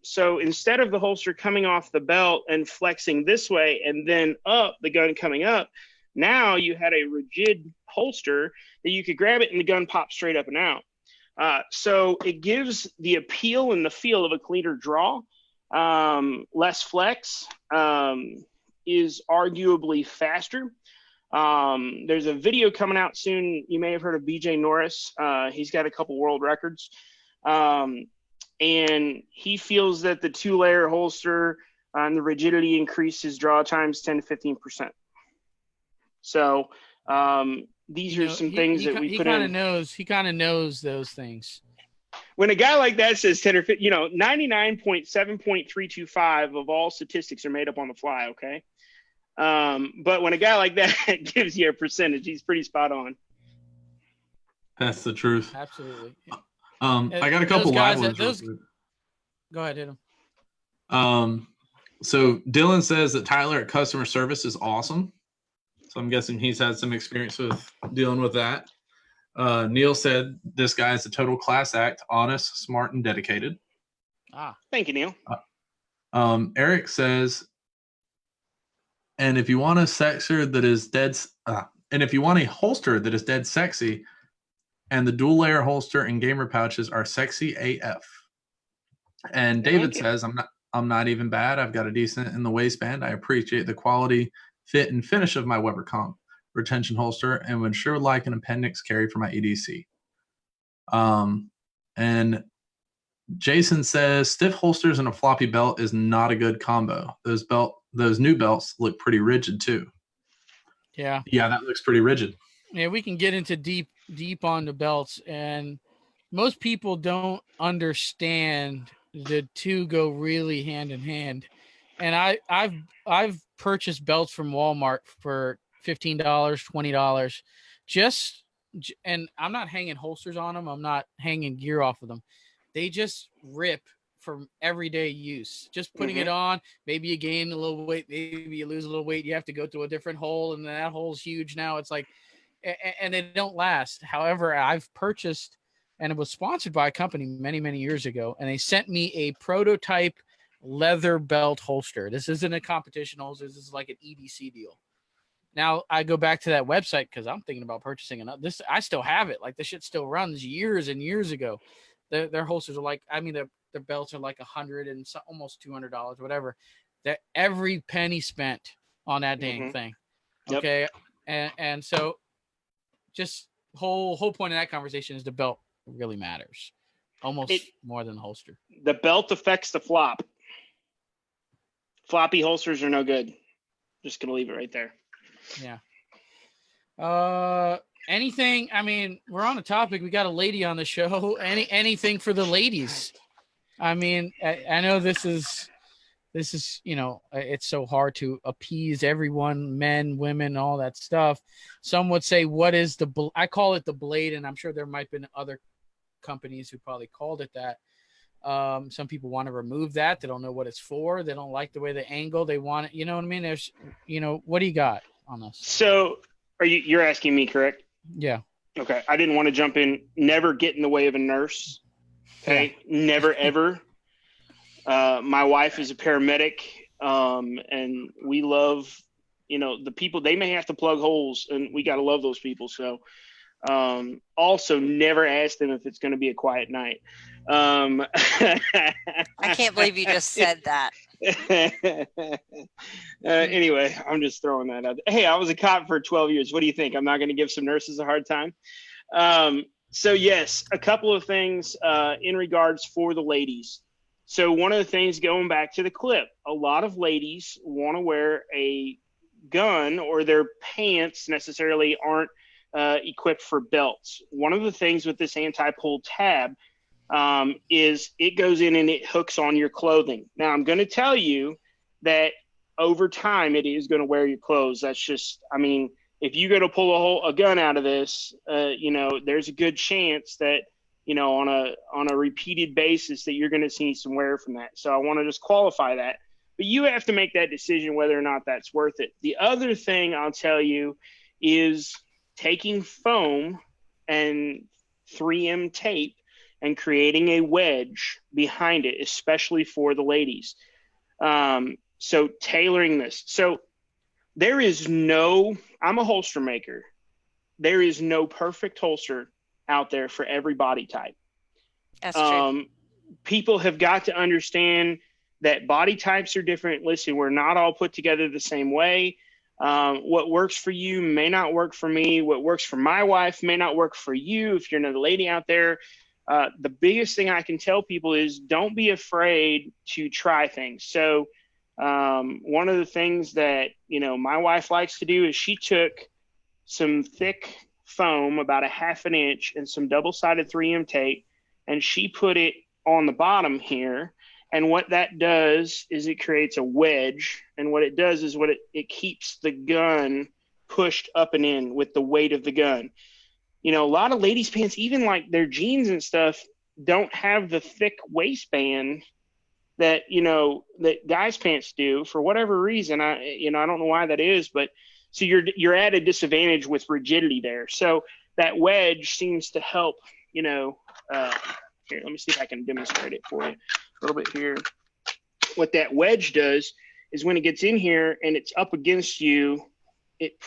So instead of the holster coming off the belt and flexing this way and then up, the gun coming up, now you had a rigid holster that you could grab it and the gun pops straight up and out. So it gives the appeal and the feel of a cleaner draw. Less flex, is arguably faster. There's a video coming out soon. You may have heard of BJ Norris. He's got a couple world records. And he feels that the 2-layer holster and the rigidity increases draw times 10 to 15%. So these are some things that we put in. He kind of knows those things. When a guy like that says 10 or 15, 99.7.325 of all statistics are made up on the fly, okay? But when a guy like that gives you a percentage, he's pretty spot on. That's the truth. Absolutely. I got a couple live ones. Go ahead, hit them. So Dylan says that Tyler at customer service is awesome. So I'm guessing he's had some experience with dealing with that. Neil said this guy is a total class act, honest, smart, and dedicated. Thank you, Neil. Eric says, and if you want a holster that is dead sexy, and the dual layer holster and gamer pouches are sexy AF. And David says, I'm not even bad. I've got a decent in the waistband. I appreciate the quality, fit, and finish of my Weber Comp retention holster, and would sure like an appendix carry for my EDC. And Jason says stiff holsters and a floppy belt is not a good combo. Those new belts look pretty rigid too. Yeah, that looks pretty rigid. Yeah, we can get into deep on the belts, and most people don't understand the two go really hand in hand. And I've purchased belts from Walmart for $15, $20, and I'm not hanging holsters on them. I'm not hanging gear off of them. They just rip from everyday use. Just putting it on, maybe you gain a little weight, maybe you lose a little weight. You have to go through a different hole, and that hole's huge now. It's like, and they don't last. However, I've purchased, and it was sponsored by a company many, many years ago, and they sent me a prototype leather belt holster. This isn't a competition holster. This is like an EDC deal. Now I go back to that website because I'm thinking about purchasing another. This I still have it. Like, this shit still runs years and years ago. Their holsters are like, their belts are like $100 and almost $200, whatever. That every penny spent on that dang thing. Okay, and so just whole point of that conversation is the belt really matters, almost more than the holster. The belt affects the flop. Floppy holsters are no good. Just gonna leave it right there. Yeah. Anything? We're on a topic. We got a lady on the show. Anything for the ladies? I know this is this is, it's so hard to appease everyone, men, women, all that stuff. Some would say, what is I call it the blade, and I'm sure there might have been other companies who probably called it that. Some people want to remove that. They don't know what it's for. They don't like the way the angle. They want it. You know what I mean? There's, what do you got on this? So you're asking me, correct? Yeah. Okay. I didn't want to jump in. Never get in the way of a nurse. Okay. Yeah. Never, ever. My wife is a paramedic, and we love, the people. They may have to plug holes, and we got to love those people. So, also never ask them if it's going to be a quiet night. I can't believe you just said that. Anyway, I'm just throwing that out there. Hey, I was a cop for 12 years. What do you think? I'm not going to give some nurses a hard time. So yes, a couple of things in regards for the ladies. So one of the things, going back to the clip, a lot of ladies want to wear a gun, or their pants necessarily aren't equipped for belts. One of the things with this anti-pull tab is it goes in and it hooks on your clothing. Now, I'm going to tell you that over time it is going to wear your clothes. That's just, if you go to pull a gun out of this, there's a good chance that, on a repeated basis, that you're going to see some wear from that. So I want to just qualify that. But you have to make that decision whether or not that's worth it. The other thing I'll tell you is taking foam and 3M tape and creating a wedge behind it, especially for the ladies. So tailoring this. So I'm a holster maker. There is no perfect holster out there for every body type. That's true. People have got to understand that body types are different. Listen, we're not all put together the same way. What works for you may not work for me. What works for my wife may not work for you. If you're another lady out there, the biggest thing I can tell people is don't be afraid to try things. So one of the things that, my wife likes to do is she took some thick foam, about a half an inch, and some double-sided 3M tape, and she put it on the bottom here. And what that does is it creates a wedge. And what it does is it keeps the gun pushed up and in with the weight of the gun. A lot of ladies' pants, even like their jeans and stuff, don't have the thick waistband that, that guys' pants do for whatever reason. I don't know why that is, but so you're at a disadvantage with rigidity there. So that wedge seems to help, here, let me see if I can demonstrate it for you a little bit here. What that wedge does is when it gets in here and it's up against you, it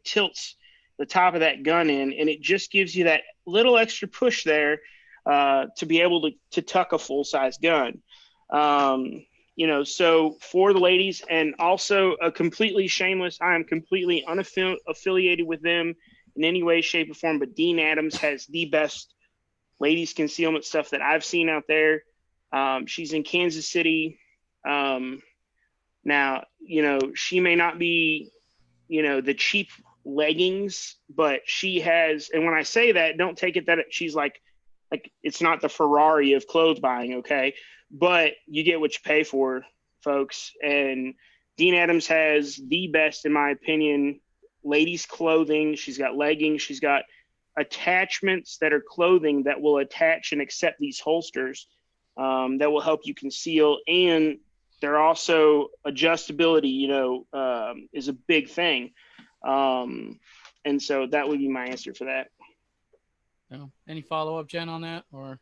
tilts the top of that gun in, and it just gives you that little extra push there to be able to tuck a full-size gun. So for the ladies, and also a completely shameless, I am completely unaffiliated with them in any way, shape, or form, but Dean Adams has the best ladies concealment stuff that I've seen out there. She's in Kansas City. Now, she may not be, the cheap leggings, but she has, and when I say that, don't take it that she's like it's not the Ferrari of clothes buying, okay? But you get what you pay for, folks. And Dean Adams has the best, in my opinion, ladies clothing. She's got leggings. She's got attachments that are clothing that will attach and accept these holsters that will help you conceal. And they're also adjustability, is a big thing. And so that would be my answer for that. No. Any follow-up, Jen, on that? Or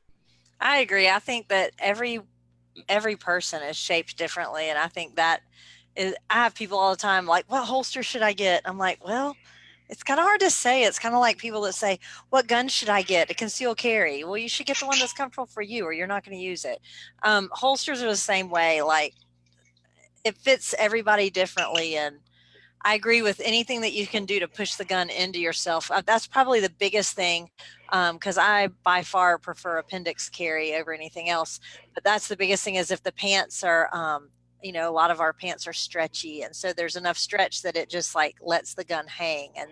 I agree. I think that every person is shaped differently, and I think that is. I have people all the time like, "What holster should I get?" I'm like, "Well, it's kind of hard to say. It's kind of like people that say, "What gun should I get to conceal carry?" Well, you should get the one that's comfortable for you, or you're not going to use it. Holsters are the same way. Like, it fits everybody differently, and I agree with anything that you can do to push the gun into yourself. That's probably the biggest thing, because I by far prefer appendix carry over anything else. But that's the biggest thing, is if the pants are, a lot of our pants are stretchy, and so there's enough stretch that it just like lets the gun hang, and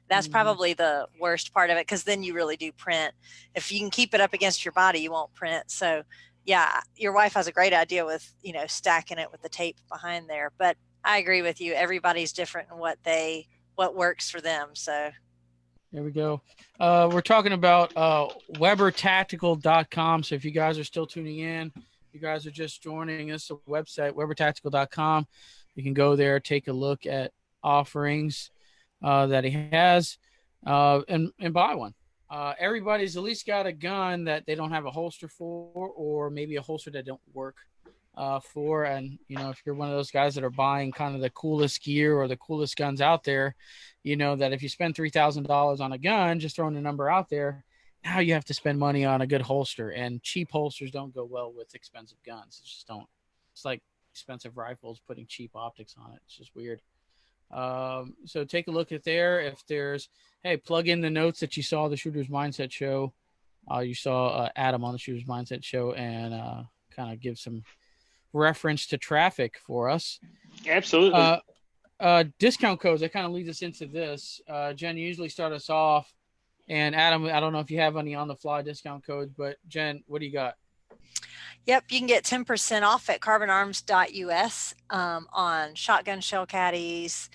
that's probably the worst part of it, because then you really do print. If you can keep it up against your body, you won't print. So yeah, your wife has a great idea with, stacking it with the tape behind there. But I agree with you. Everybody's different in what works for them. So there we go. We're talking about webertactical.com. So if you guys are still tuning in, you guys are just joining us, the website, webertactical.com. You can go there, take a look at offerings that he has, and buy one. Everybody's at least got a gun that they don't have a holster for, or maybe a holster that don't work for. And if you're one of those guys that are buying kind of the coolest gear or the coolest guns out there, that if you spend $3,000 on a gun, just throwing a number out there, now you have to spend money on a good holster, and cheap holsters don't go well with expensive guns. It just don't. It's like expensive rifles putting cheap optics on it. It's just weird. So take a look at there. If there's, hey, plug in the notes that you saw the Shooter's Mindset show. You saw Adam on the Shooter's Mindset show, and kind of give some reference to traffic for us. Absolutely. Discount codes. That kind of leads us into this. Jen, you usually start us off, and Adam, I don't know if you have any on the fly discount codes, but Jen, what do you got? Yep, you can get 10% off at carbonarms.us on shotgun shell caddies,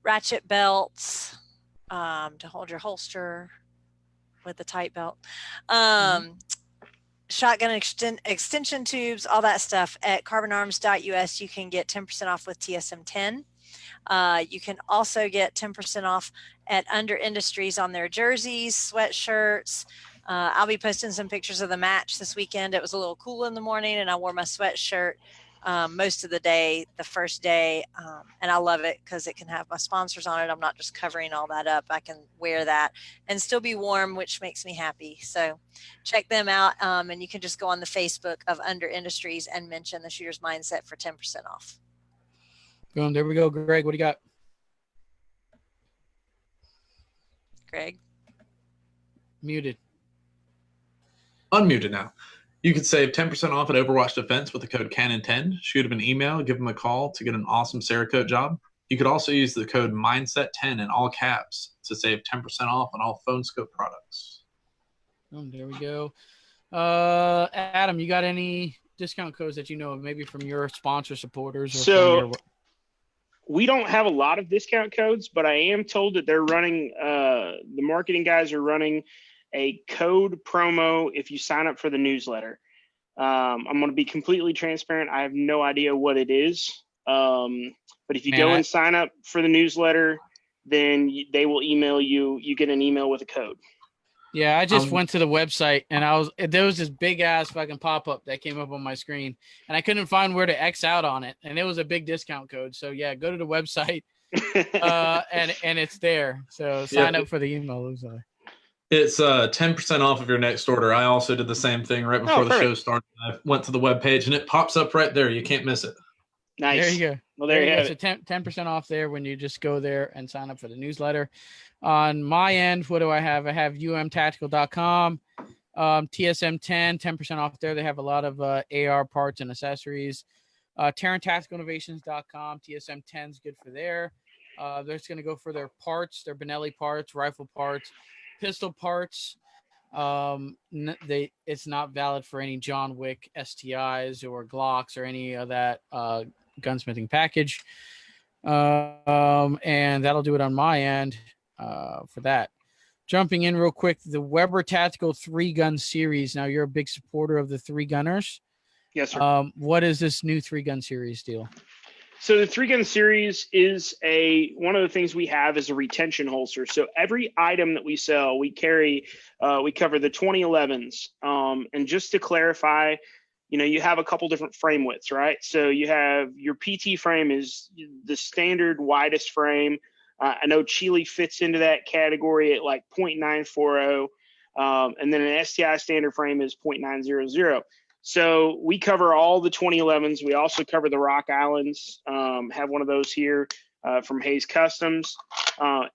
ratchet belts to hold your holster with a tight belt, shotgun extension tubes, all that stuff at carbonarms.us. You can get 10% off with TSM10. You can also get 10% off at Under Industries on their jerseys, sweatshirts. I'll be posting some pictures of the match this weekend. It was a little cool in the morning, and I wore my sweatshirt most of the day, the first day, and I love it because it can have my sponsors on it. I'm not just covering all that up. I can wear that and still be warm, which makes me happy. So check them out, and you can just go on the Facebook of Under Industries and mention the Shooter's Mindset for 10% off. Boom, there we go. Greg, what do you got? Greg? Muted. Unmuted now. You can save 10% off at Overwatch Defense with the code Cannon10. Shoot them an email, give them a call to get an awesome Cerakote job. You could also use the code Mindset10 in all caps to save 10% off on all phone scope products. There we go. Adam, you got any discount codes that you know of, maybe from your sponsor supporters? Or we don't have a lot of discount codes, but I am told that they're running, the marketing guys are running a code promo if you sign up for the newsletter. I'm going to be completely transparent. I have no idea what it is. But if you go and sign up for the newsletter, then they will email you. You get an email with a code. Yeah, I just went to the website, and there was this big ass fucking pop up that came up on my screen, and I couldn't find where to X out on it, and it was a big discount code. So yeah, go to the website, and it's there. So sign up for the email. It's 10% off of your next order. I also did the same thing right before the show started. I went to the webpage, and it pops up right there. You can't miss it. Nice. There you go. Well, there you have it. So 10% off there when you just go there and sign up for the newsletter. On my end, what do I have? I have umtactical.com, TSM10, 10% off there. They have a lot of AR parts and accessories. Taran tacticalinnovations.com, TSM10 is good for there. They're just going to go for their parts, their Benelli parts, rifle parts, pistol parts. It's not valid for any John Wick STIs or Glocks or any of that gunsmithing package. And that'll do it on my end for that. Jumping in real quick, the Weber Tactical 3-gun series. Now, you're a big supporter of the 3-gunners. Yes, sir. What is this new 3-gun series deal? So the 3-gun series is one of the things we have is a retention holster. So every item that we sell, we carry, we cover the 2011s. And just to clarify, you have a couple different frame widths, right? So you have your PT frame is the standard widest frame. I know Chile fits into that category at like 0.940. And then an STI standard frame is 0.900. So we cover all the 2011s. We also cover the Rock Islands, have one of those here from Hayes Customs.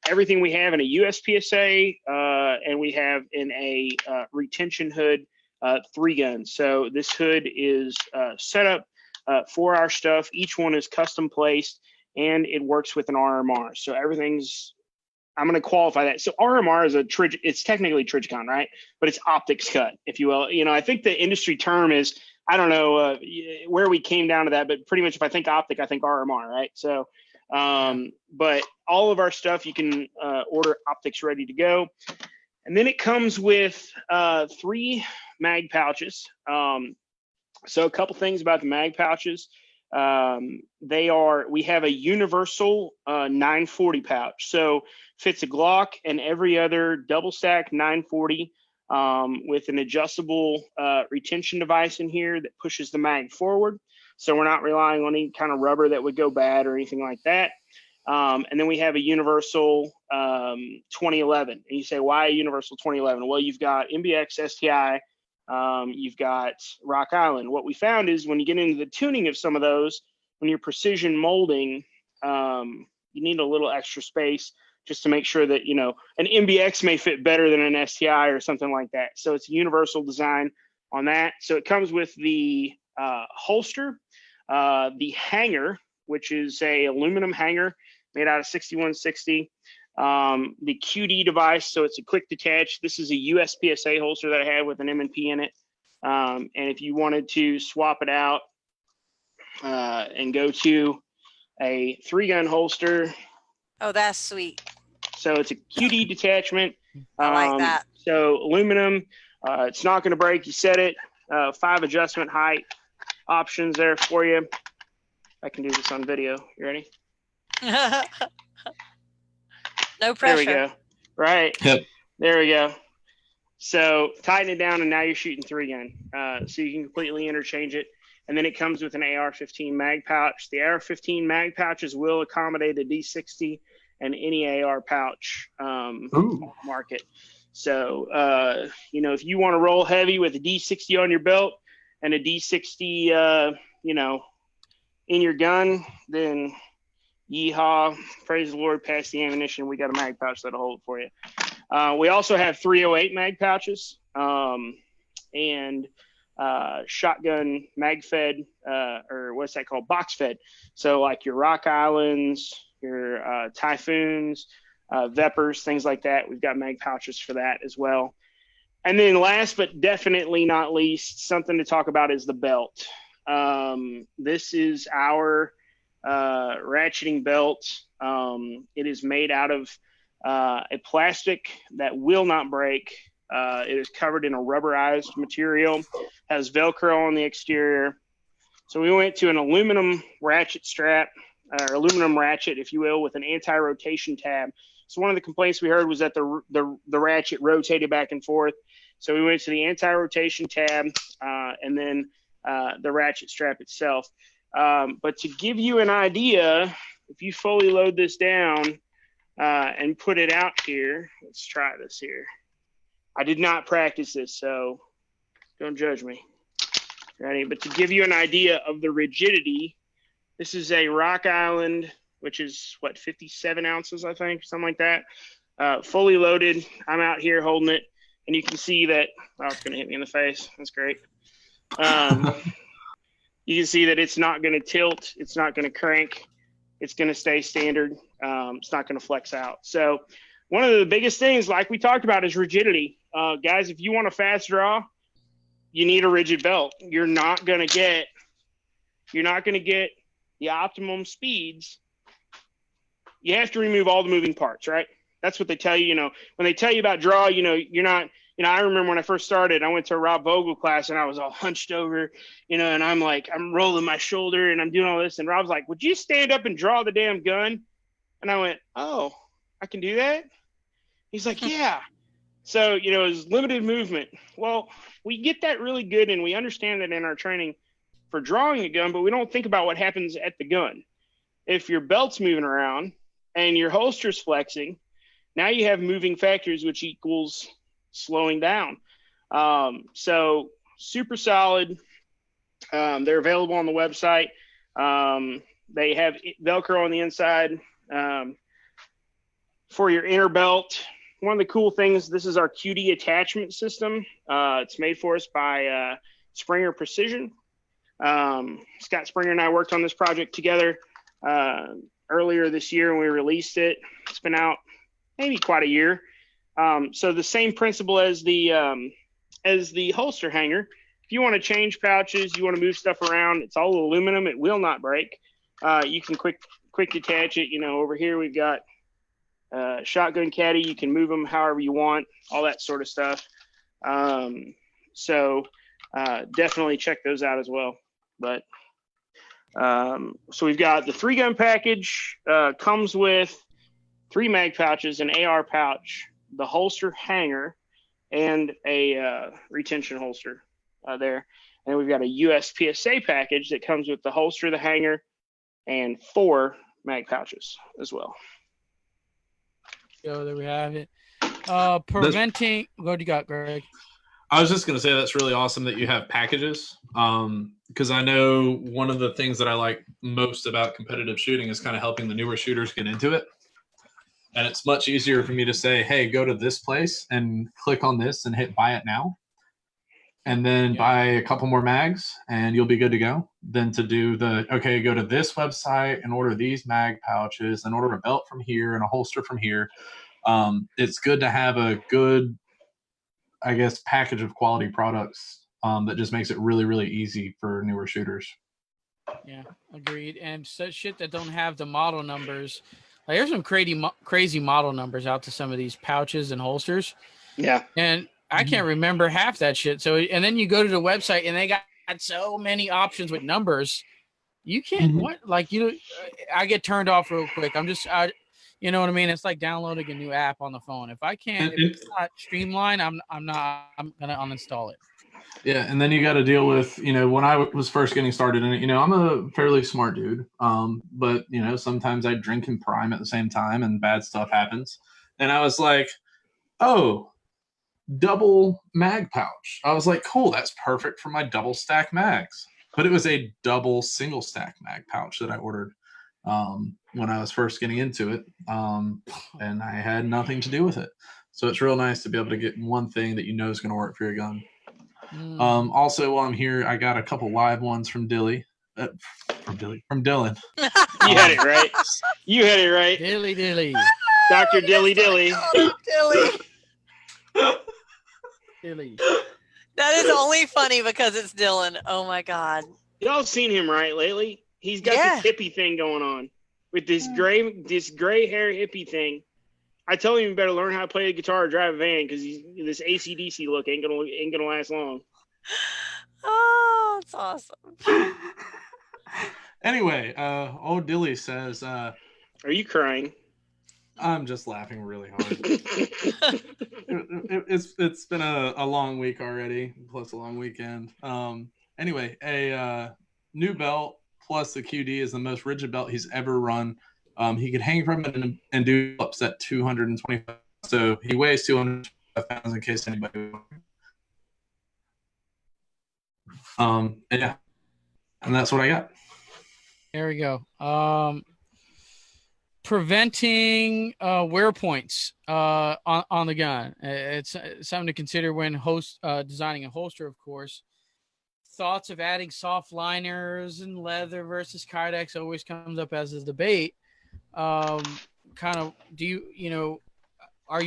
Everything we have in a USPSA and we have in a retention hood 3-gun. So this hood is set up for our stuff. Each one is custom placed and it works with an RMR. So everything's, I'm going to qualify that. So RMR is it's technically Trijicon, right? But it's optics cut, if you will. I think the industry term is I don't know where we came down to that, but pretty much if I think Optic, I think RMR, right? So, but all of our stuff, you can order Optics ready to go. And then it comes with 3 mag pouches. So a couple things about the mag pouches. We have a universal 940 pouch. So fits a Glock and every other double stack 940 with an adjustable retention device in here that pushes the mag forward. So we're not relying on any kind of rubber that would go bad or anything like that. And then we have a universal 2011. And you say, why a universal 2011? Well, you've got MBX, STI, you've got Rock Island. What we found is when you get into the tuning of some of those, when you're precision molding, you need a little extra space just to make sure that, you know, an MBX may fit better than an STI or something like that. So it's a universal design on that. So it comes with the holster, the hanger, which is a aluminum hanger made out of 6160. The QD device, so it's a quick detach. This is a USPSA holster that I had with an M&P in it. And if you wanted to swap it out and go to a 3-gun holster. Oh, that's sweet. So it's a QD detachment. I like that. So aluminum, it's not going to break. You set it, 5 adjustment height options there for you. I can do this on video. You ready? No pressure. There we go. Right. Yep. There we go. So tighten it down, and now you're shooting 3-gun. So you can completely interchange it. And then it comes with an AR-15 mag pouch. The AR-15 mag pouches will accommodate a D60 and any AR pouch on the market. So, you know, if you want to roll heavy with a D60 on your belt and a D60, you know, in your gun, then yeehaw, praise the Lord, pass the ammunition. We got a mag pouch that'll hold it for you. We also have 308 mag pouches and shotgun mag fed, or what's that called? Box fed. So like your Rock Islands, your Typhoons, Vepers, things like that. We've got mag pouches for that as well. And then last but definitely not least, something to talk about is the belt. This is our ratcheting belt. It is made out of a plastic that will not break. It is covered in a rubberized material, has Velcro on the exterior. So we went to an aluminum ratchet strap, or aluminum ratchet, if you will, with an anti-rotation tab. So one of the complaints we heard was that the ratchet rotated back and forth. So we went to the anti-rotation tab and then the ratchet strap itself. But to give you an idea, if you fully load this down and put it out here, let's try this here. I did not practice this, so don't judge me. Ready? But to give you an idea of the rigidity, this is a Rock Island, which is what, 57 ounces, I think, something like that. Fully loaded. I'm out here holding it, and you can see that. Oh, it's going to hit me in the face. That's great. You can see that it's not going to tilt. It's not going to crank. It's going to stay standard. It's not going to flex out. So one of the biggest things, like we talked about, is rigidity. Guys, if you want a fast draw, you need a rigid belt. You're not going to get the optimum speeds. You have to remove all the moving parts, right? That's what they tell you. You know, when they tell you about draw, you know, you're not, you know, I remember when I first started, I went to a Rob Vogel class and I was all hunched over, you know, and I'm like, I'm rolling my shoulder and I'm doing all this. And Rob's like, would you stand up and draw the damn gun? And I went, oh, I can do that? He's like, yeah. So, you know, it's limited movement. Well, we get that really good and we understand that in our training for drawing a gun, but we don't think about what happens at the gun. If your belt's moving around and your holster's flexing, now you have moving factors, which equals slowing down. So super solid. They're available on the website. They have Velcro on the inside for your inner belt. One of the cool things, this is our QD attachment system. It's made for us by Springer Precision. Scott Springer and I worked on this project together earlier this year, and we released it. It's been out maybe quite a year. So the same principle as the holster hanger, if you want to change pouches, you want to move stuff around, it's all aluminum. It will not break. You can quick detach it. Over here we've got shotgun caddy. You can move them however you want, all that sort of stuff. So definitely check those out as well. But so we've got the 3-gun package, comes with 3 mag pouches, an AR pouch, the holster hanger, and a retention holster there. And we've got a USPSA package that comes with the holster, the hanger, and 4 mag pouches as well. So there we have it. Preventing. What do you got, Greg? I was just going to say that's really awesome that you have packages, because I know one of the things that I like most about competitive shooting is kind of helping the newer shooters get into it. And it's much easier for me to say, hey, go to this place and click on this and hit buy it now, and then buy a couple more mags and you'll be good to go, than to do okay, go to this website and order these mag pouches and order a belt from here and a holster from here. It's good to have a good, I guess, package of quality products that just makes it really, really easy for newer shooters. Yeah, agreed. And such shit that don't have the model numbers. Like, there's some crazy model numbers out to some of these pouches and holsters. Yeah. And I can't remember half that shit. So, and then you go to the website and they got so many options with numbers. You can't, I get turned off real quick. You know what I mean? It's like downloading a new app on the phone. If it's not streamlined, I'm going to uninstall it. Yeah, and then you got to deal with, when I was first getting started in it, I'm a fairly smart dude, but, sometimes I drink and prime at the same time and bad stuff happens. And I was like, oh, double mag pouch. I was like, cool, that's perfect for my double stack mags. But it was a double single stack mag pouch that I ordered when I was first getting into it, and I had nothing to do with it. So it's real nice to be able to get one thing that is going to work for your gun. Also, while I'm here, I got a couple live ones from Dylan. You had it right. You had it right. Dilly. Dr. Dilly. Dilly. That is only funny because it's Dylan. Oh my God. Y'all seen him right lately? He's got this hippie thing going on with this gray hair hippie thing. I told him you better learn how to play the guitar or drive a van, because this AC/DC look ain't gonna last long. Oh, it's awesome. Anyway, old Dilly says, "Are you crying?" I'm just laughing really hard. It's been a long week already, plus a long weekend. Anyway, a new belt plus the QD is the most rigid belt he's ever run. He could hang from it and do ups at 225. So he weighs 225 pounds in case anybody. And that's what I got. There we go. Preventing wear points on the gun. It's something to consider when designing a holster, of course. Thoughts of adding soft liners and leather versus Kydex always comes up as a debate. Are you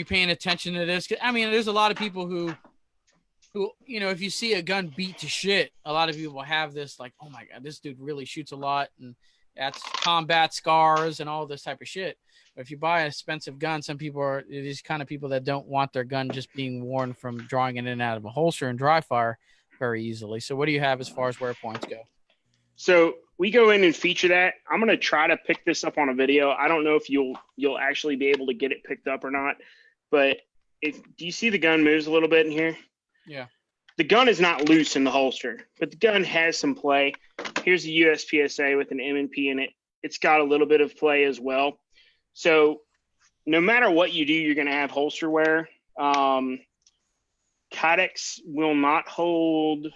paying attention to this? I mean, there's a lot of people who if you see a gun beat to shit, a lot of people have this like, oh my God, this dude really shoots a lot, and that's combat scars and all this type of shit. But if you buy an expensive gun, some people are these kind of people that don't want their gun just being worn from drawing it in and out of a holster and dry fire very easily. So what do you have as far as wear points go? So we go in and feature that. I'm going to try to pick this up on a video. I don't know if you'll actually be able to get it picked up or not, but do you see the gun moves a little bit in here? Yeah. The gun is not loose in the holster, but the gun has some play. Here's a USPSA with an M&P in it. It's got a little bit of play as well. So no matter what you do, you're going to have holster wear. Kydex will not hold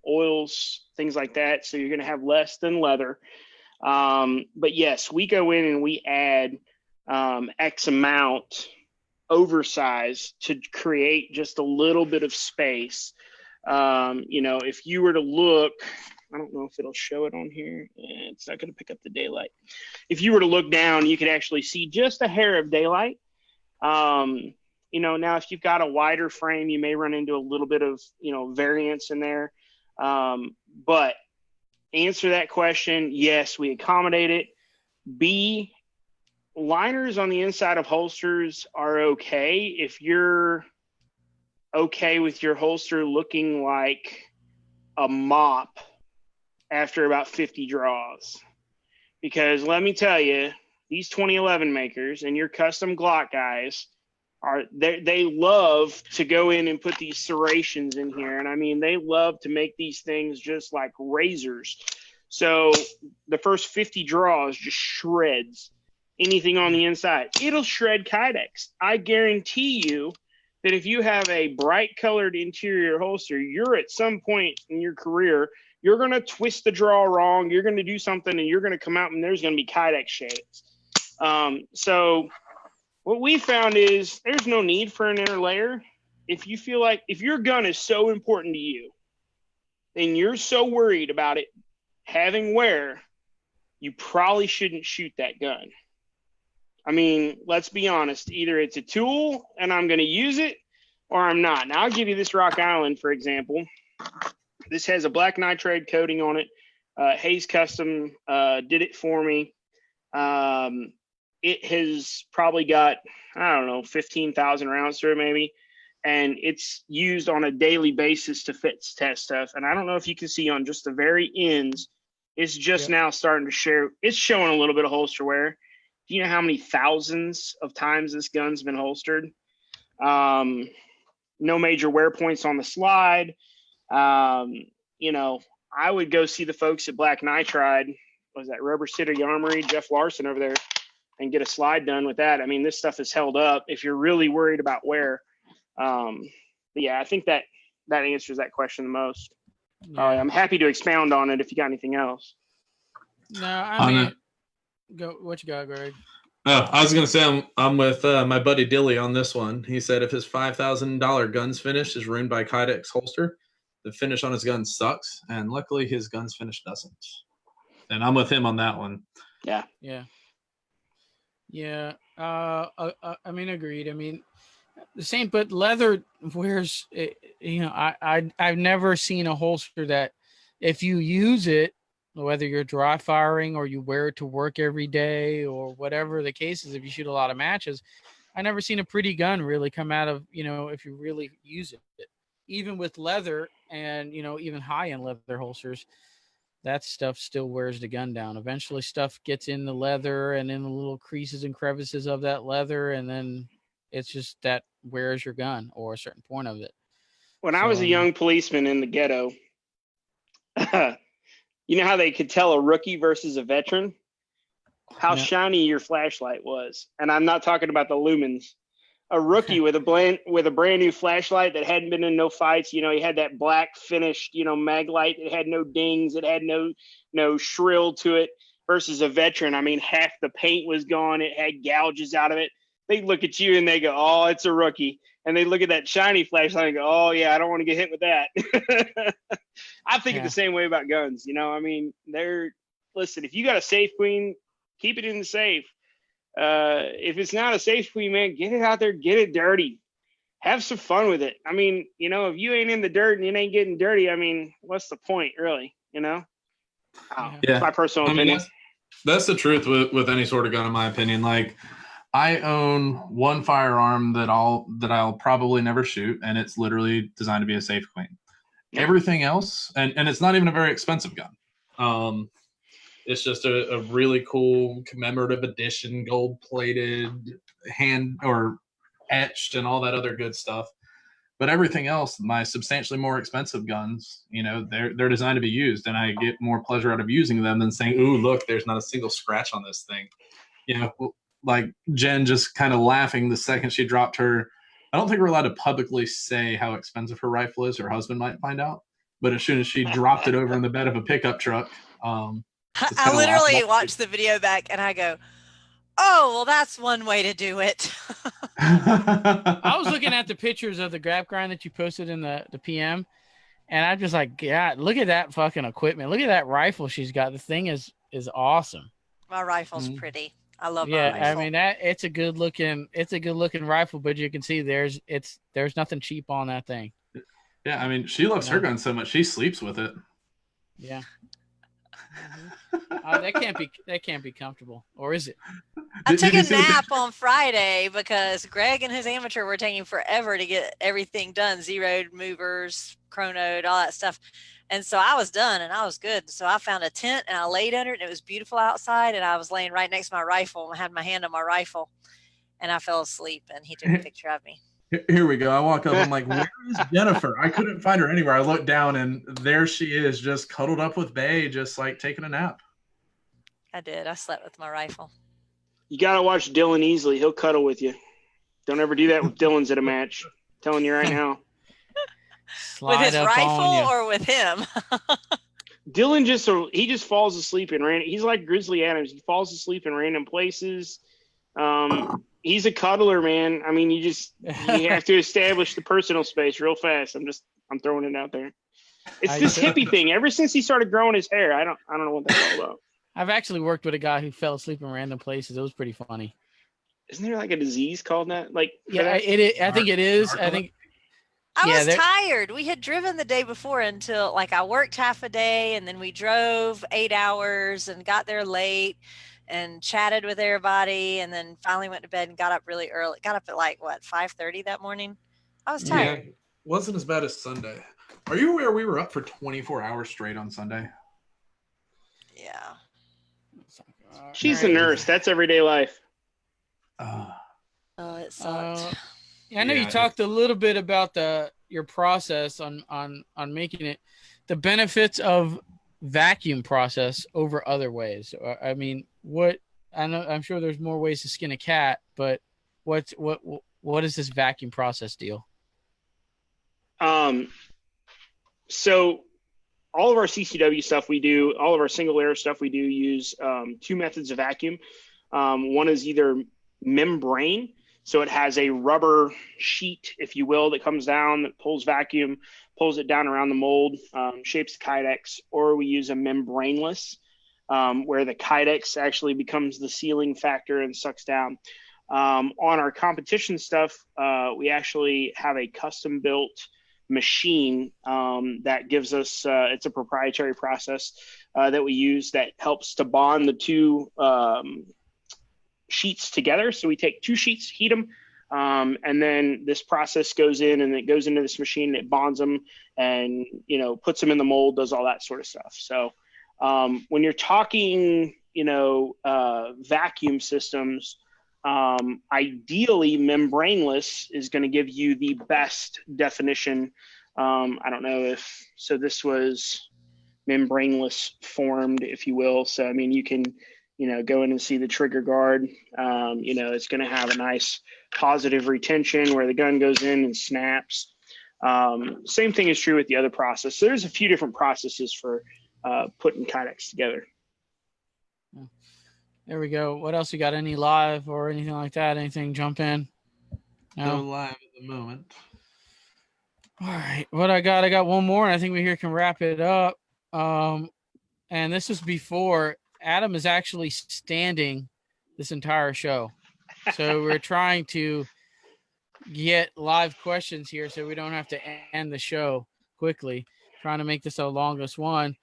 oils, things like that. So you're going to have less than leather. But yes, we go in and we add X amount oversized to create just a little bit of space. If you were to look, I don't know if it'll show it on here. It's not going to pick up the daylight. If you were to look down, you could actually see just a hair of daylight. Now if you've got a wider frame, you may run into a little bit of, variance in there. But answer that question, yes, we accommodate it. B, liners on the inside of holsters are okay if you're okay with your holster looking like a mop after about 50 draws. Because let me tell you, these 2011 makers and your custom Glock guys they love to go in and put these serrations in here. And I mean, they love to make these things just like razors. So the first 50 draws just shreds anything on the inside. It'll shred Kydex. I guarantee you that if you have a bright colored interior holster, you're at some point in your career, you're going to twist the draw wrong. You're going to do something and you're going to come out and there's going to be Kydex shades. So what we found is there's no need for an inner layer. If you feel like if your gun is so important to you, then you're so worried about it having wear, you probably shouldn't shoot that gun. I mean, let's be honest. Either it's a tool and I'm going to use it or I'm not. Now, I'll give you this Rock Island, for example. This has a black nitride coating on it. Hayes Custom did it for me. It has probably got, 15,000 rounds through it maybe. And it's used on a daily basis to fit test stuff. And I don't know if you can see on just the very ends, it's just now starting to share. It's showing a little bit of holster wear. Do you know how many thousands of times this gun's been holstered? No major wear points on the slide. I would go see the folks at Black Nitride. Was that Rubber City Armory, Jeff Larson over there, and get a slide done with that. I mean, this stuff is held up if you're really worried about wear. But yeah, I think that answers that question the most. Yeah. I'm happy to expound on it if you got anything else. No, I mean, go. What you got, Greg? Oh, I was gonna say I'm with my buddy Dilly on this one. He said if his $5,000 gun's finish is ruined by Kydex holster, the finish on his gun sucks, and luckily his gun's finish doesn't. And I'm with him on that one. Yeah. I mean, agreed. I mean, the same, but leather wears. I've never seen a holster that, if you use it, whether you're dry firing or you wear it to work every day or whatever the case is, if you shoot a lot of matches, I never seen a pretty gun really come out of, if you really use it. Even with leather and, even high-end leather holsters, that stuff still wears the gun down. Eventually stuff gets in the leather and in the little creases and crevices of that leather, and then it's just that wears your gun or a certain point of it. When I was a young policeman in the ghetto, you know how they could tell a rookie versus a veteran? How shiny your flashlight was. And I'm not talking about the lumens. A rookie with a brand new flashlight that hadn't been in no fights, he had that black finished, mag light. It had no dings. It had no shrill to it, versus a veteran. I mean, half the paint was gone. It had gouges out of it. They look at you and they go, "Oh, it's a rookie." And they look at that shiny flashlight and go, "Oh yeah, I don't want to get hit with that." I think the same way about guns. I mean, listen, if you got a safe queen, keep it in the safe. If it's not a safe queen, man, get it out there, get it dirty, have some fun with it. I mean, if you ain't in the dirt and it ain't getting dirty, I mean, what's the point, really? That's my personal opinion. That's the truth with any sort of gun, in my opinion. Like, I own one firearm that I'll probably never shoot, and it's literally designed to be a safe queen. Everything else, and it's not even a very expensive gun. It's just a really cool commemorative edition, gold-plated, hand or etched, and all that other good stuff. But everything else, my substantially more expensive guns, they're designed to be used, and I get more pleasure out of using them than saying, "Ooh, look, there's not a single scratch on this thing." Like Jen just kind of laughing the second she dropped her. I don't think we're allowed to publicly say how expensive her rifle is. Her husband might find out. But as soon as she dropped it over in the bed of a pickup truck, I literally watched the video back and I go, "Oh, well, that's one way to do it." I was looking at the pictures of the grab grind that you posted in the PM, and I'm just like, "God, look at that fucking equipment. Look at that rifle she's got. The thing is awesome." My rifle's pretty. I love my Yeah, I rifle. mean it's a good looking rifle, but you can see there's nothing cheap on that thing. Yeah, I mean, she loves her No. gun so much she sleeps with it. Yeah. That can't be comfortable, or is it? I took Did you a see the nap picture? on Friday because Greg and his amateur were taking forever to get everything done. Zeroed, movers, chronoed, all that stuff. And so I was done and I was good. So I found a tent and I laid under it and it was beautiful outside. And I was laying right next to my rifle and I had my hand on my rifle and I fell asleep and he took a picture of me. Here we go. I walk up. I'm like, where is Jennifer? I couldn't find her anywhere. I look down and there she is, just cuddled up with Bay, just like taking a nap. I did. I slept with my rifle. You got to watch Dylan Easley. He'll cuddle with you. Don't ever do that with Dylan's at a match. I'm telling you right now. Slide with his up rifle on you. or with him? Dylan just falls asleep in random. He's like Grizzly Adams. He falls asleep in random places. He's a cuddler, man. I mean, you have to establish the personal space real fast. I'm throwing it out there. It's this hippie thing. Ever since he started growing his hair, I don't know what that's all about. I've actually worked with a guy who fell asleep in random places. It was pretty funny. Isn't there like a disease called that? Like, yeah, I think it is. I think I was tired. We had driven the day before until like I worked half a day and then we drove 8 hours and got there late and chatted with everybody and then finally went to bed and got up really early. Got up at like what, 5:30 that morning? I was tired. Yeah, wasn't as bad as Sunday. Are you aware we were up for 24 hours straight on Sunday? Yeah. She's a nurse. That's everyday life. Oh, it sucked. I know you talked a little bit about your process on making it, the benefits of vacuum process over other ways. I mean, I'm sure there's more ways to skin a cat, but what is this vacuum process deal? So all of our CCW stuff we do, all of our single layer stuff we do use two methods of vacuum. One is either membrane. So it has a rubber sheet, if you will, that comes down, that pulls vacuum, pulls it down around the mold, shapes the Kydex, or we use a membraneless, where the Kydex actually becomes the sealing factor and sucks down. On our competition stuff, we actually have a custom built machine that gives us, it's a proprietary process that we use that helps to bond the two sheets together. So we take two sheets, heat them, and then this process goes in and it goes into this machine, it bonds them and, puts them in the mold, does all that sort of stuff. So when you're talking, vacuum systems, ideally membraneless is going to give you the best definition. I don't know so this was membraneless formed, if you will. So, I mean, you can, go in and see the trigger guard. It's going to have a nice positive retention where the gun goes in and snaps. Same thing is true with the other process. So there's a few different processes for putting Kydex together. There we go. What else you got? Any live or anything like that? Anything jump in? No live at the moment. All right. What I got one more, and I think we here can wrap it up. And this is before Adam is actually standing this entire show. So we're trying to get live questions here so we don't have to end the show quickly. Trying to make this the longest one.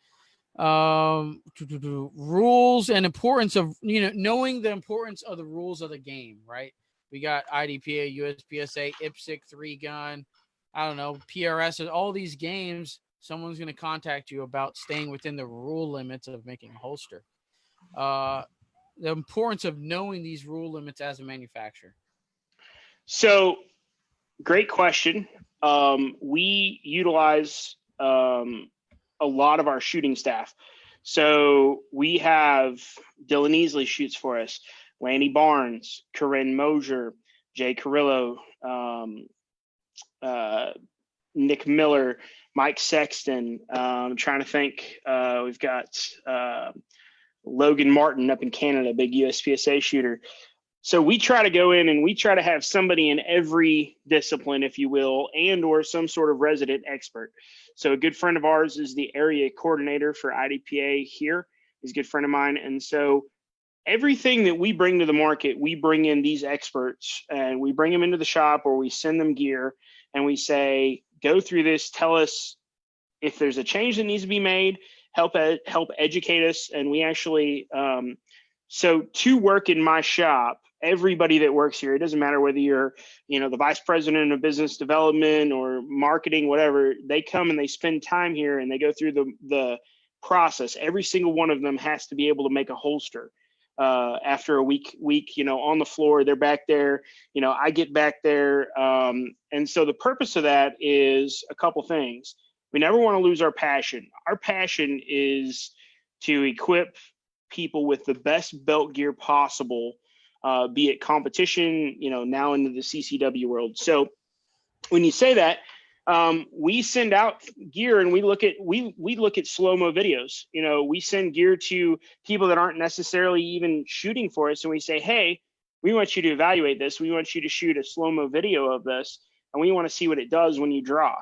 Rules and importance of, knowing the importance of the rules of the game, right? We got IDPA, USPSA, IPSC, 3-gun, I don't know, PRS, all these games. Someone's going to contact you about staying within the rule limits of making a holster. The importance of knowing these rule limits as a manufacturer. So, great question. We utilize a lot of our shooting staff. So we have Dylan Easley shoots for us, Lanny Barnes, Corinne Mosier, Jay Carrillo, Nick Miller, Mike Sexton. I'm trying to think. We've got Logan Martin up in Canada, big USPSA shooter. So we try to go in and we try to have somebody in every discipline, if you will, and or some sort of resident expert. So a good friend of ours is the area coordinator for IDPA here. He's a good friend of mine. And so everything that we bring to the market, we bring in these experts, and we bring them into the shop, or we send them gear and we say, go through this, tell us if there's a change that needs to be made, help educate us. And we actually, so to work in my shop, everybody that works here, it doesn't matter whether you're, the vice president of business development or marketing, whatever, they come and they spend time here and they go through the process. Every single one of them has to be able to make a holster. After a week, on the floor, they're back there, I get back there. And so the purpose of that is a couple things. We never want to lose our passion. Our passion is to equip people with the best belt gear possible, be it competition, now into the CCW world. So when you say that, we send out gear and we look at slow-mo videos. We send gear to people that aren't necessarily even shooting for us, and we say, hey, we want you to evaluate this. We want you to shoot a slow-mo video of this, and we want to see what it does when you draw.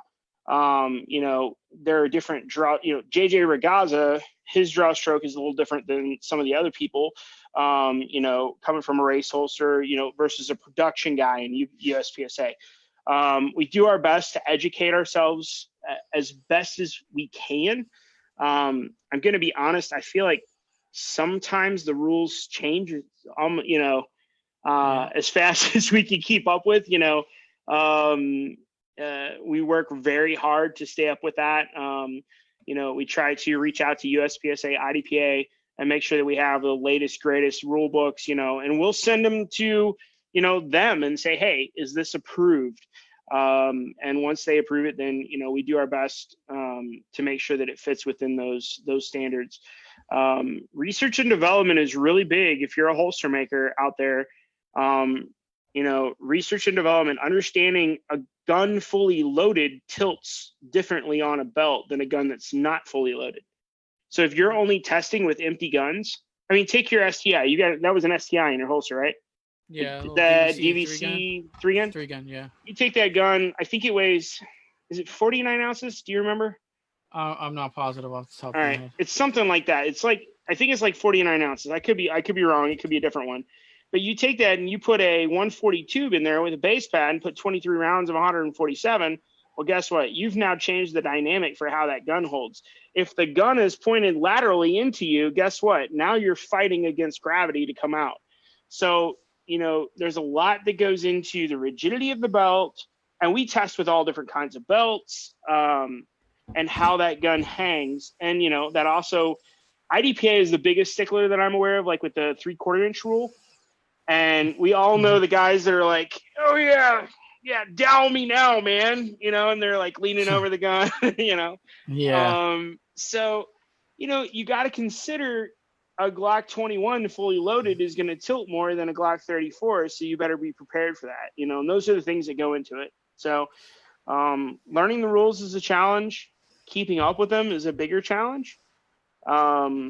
There are different draw, JJ Ragazza, his draw stroke is a little different than some of the other people, coming from a race holster, versus a production guy in USPSA. We do our best to educate ourselves as best as we can. I'm going to be honest. I feel like sometimes the rules change, as fast as we can keep up with, we work very hard to stay up with that. We try to reach out to USPSA, IDPA, and make sure that we have the latest, greatest rule books, and we'll send them to, them and say, hey, is this approved? And once they approve it, then, we do our best to make sure that it fits within those standards. Research and development is really big. If you're a holster maker out there, research and development, understanding a gun fully loaded tilts differently on a belt than a gun that's not fully loaded. So if you're only testing with empty guns, take your STI. That was an STI in your holster, right? Yeah. The DVC 3-gun? 3-gun, yeah. You take that gun, I think it weighs, is it 49 ounces? Do you remember? I'm not positive off the top All of my right. head. It's something like that. I think it's like 49 ounces. I could be wrong. It could be a different one. But you take that and you put a 140 tube in there with a base pad and put 23 rounds of 147. Well, guess what? You've now changed the dynamic for how that gun holds. If the gun is pointed laterally into you, guess what? Now you're fighting against gravity to come out. So, there's a lot that goes into the rigidity of the belt, and we test with all different kinds of belts, and how that gun hangs. And, that also, IDPA is the biggest stickler that I'm aware of, like with the 3/4 inch rule. And we all know the guys that are like, oh yeah, dowl me now, man, and they're like leaning over the gun, Yeah. So, you got to consider a Glock 21 fully loaded is going to tilt more than a Glock 34. So you better be prepared for that, and those are the things that go into it. So, learning the rules is a challenge. Keeping up with them is a bigger challenge. Yeah.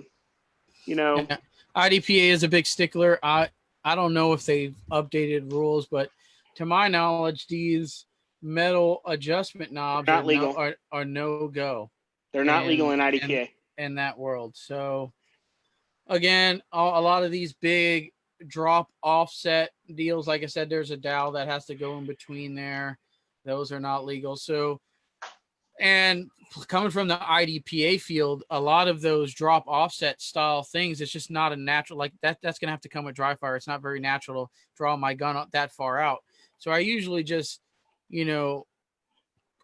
IDPA is a big stickler. I don't know if they've updated rules, but to my knowledge, these metal adjustment knobs not legal. Are no go. They're not legal in IDPA. In that world. So again, a lot of these big drop offset deals, like I said, there's a dowel that has to go in between there. Those are not legal. So, and coming from the IDPA field, a lot of those drop offset style things, it's just not a natural, like that's going to have to come with dry fire. It's not very natural to draw my gun that far out. So I usually just,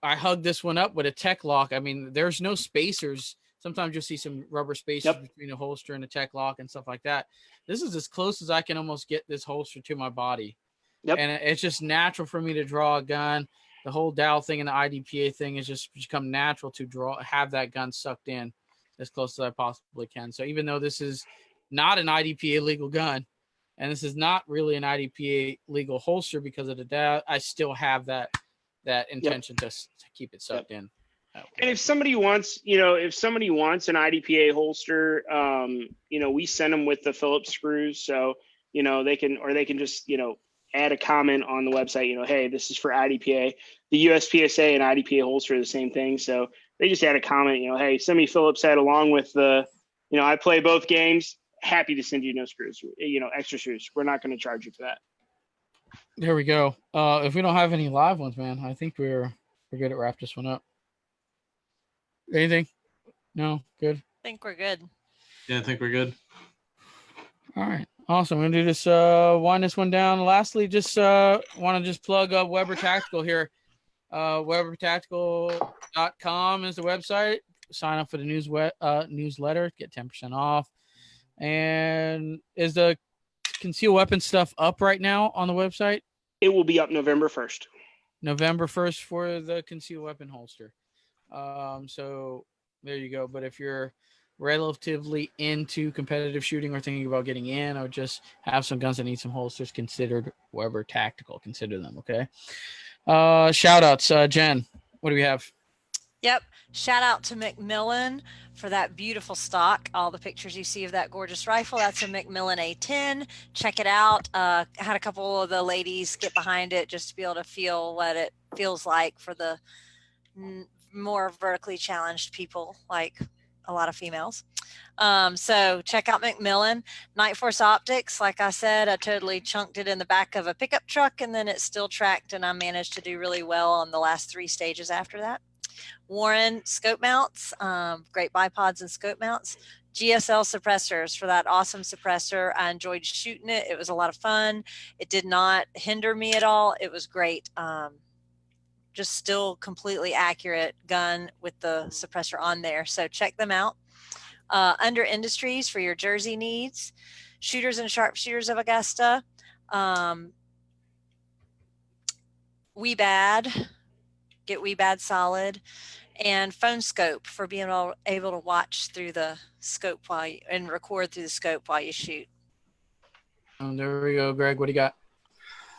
I hug this one up with a tech lock. There's no spacers. Sometimes you'll see some rubber spacers between a holster and a tech lock and stuff like that. This is as close as I can almost get this holster to my body. Yep. And it's just natural for me to draw a gun. The whole dowel thing and the IDPA thing has just become natural to have that gun sucked in as close as I possibly can. So even though this is not an IDPA legal gun, and this is not really an IDPA legal holster because of the dowel, I still have that intention to keep it sucked in. And if somebody wants, an IDPA holster, we send them with the Phillips screws. So, they can just, add a comment on the website, hey, this is for IDPA. The USPSA and IDPA holster are the same thing. So they just add a comment, hey, send me Phillips head along with the, I play both games. happy to send you no screws, extra screws. We're not going to charge you for that. There we go. If we don't have any live ones, man, I think we're good to wrap this one up. Anything? No? Good? I think we're good. Yeah, I think we're good. All right. Awesome. I'm going to do this, wind this one down. Lastly, just want to just plug up Weber Tactical here. WeberTactical.com is the website. Sign up for the newsletter, get 10% off. And is the concealed weapon stuff up right now on the website? It will be up November 1st. November 1st for the concealed weapon holster. So there you go. But if you're relatively into competitive shooting or thinking about getting in or just have some guns that need some holsters, considered Weber Tactical. Consider them, okay? Shout outs. Jen, what do we have? Yep. Shout out to Macmillan for that beautiful stock. All the pictures you see of that gorgeous rifle, that's a Macmillan A10. Check it out. Had a couple of the ladies get behind it just to be able to feel what it feels like for the more vertically challenged people, like a lot of females. So check out Macmillan. Night Force Optics, like I said, I totally chunked it in the back of a pickup truck and then it still tracked, and I managed to do really well on the last 3 stages after that. Warren scope mounts, great bipods and scope mounts. GSL suppressors for that awesome suppressor. I enjoyed shooting it. It was a lot of fun. It did not hinder me at all. It was great. Just still completely accurate gun with the suppressor on there. So check them out. Under Industries for your jersey needs. Shooters and Sharpshooters of Augusta. We Bad. Get We Bad Solid. And Phone Scope for being able to watch through the scope and record through the scope while you shoot. There we go. Greg, what do you got?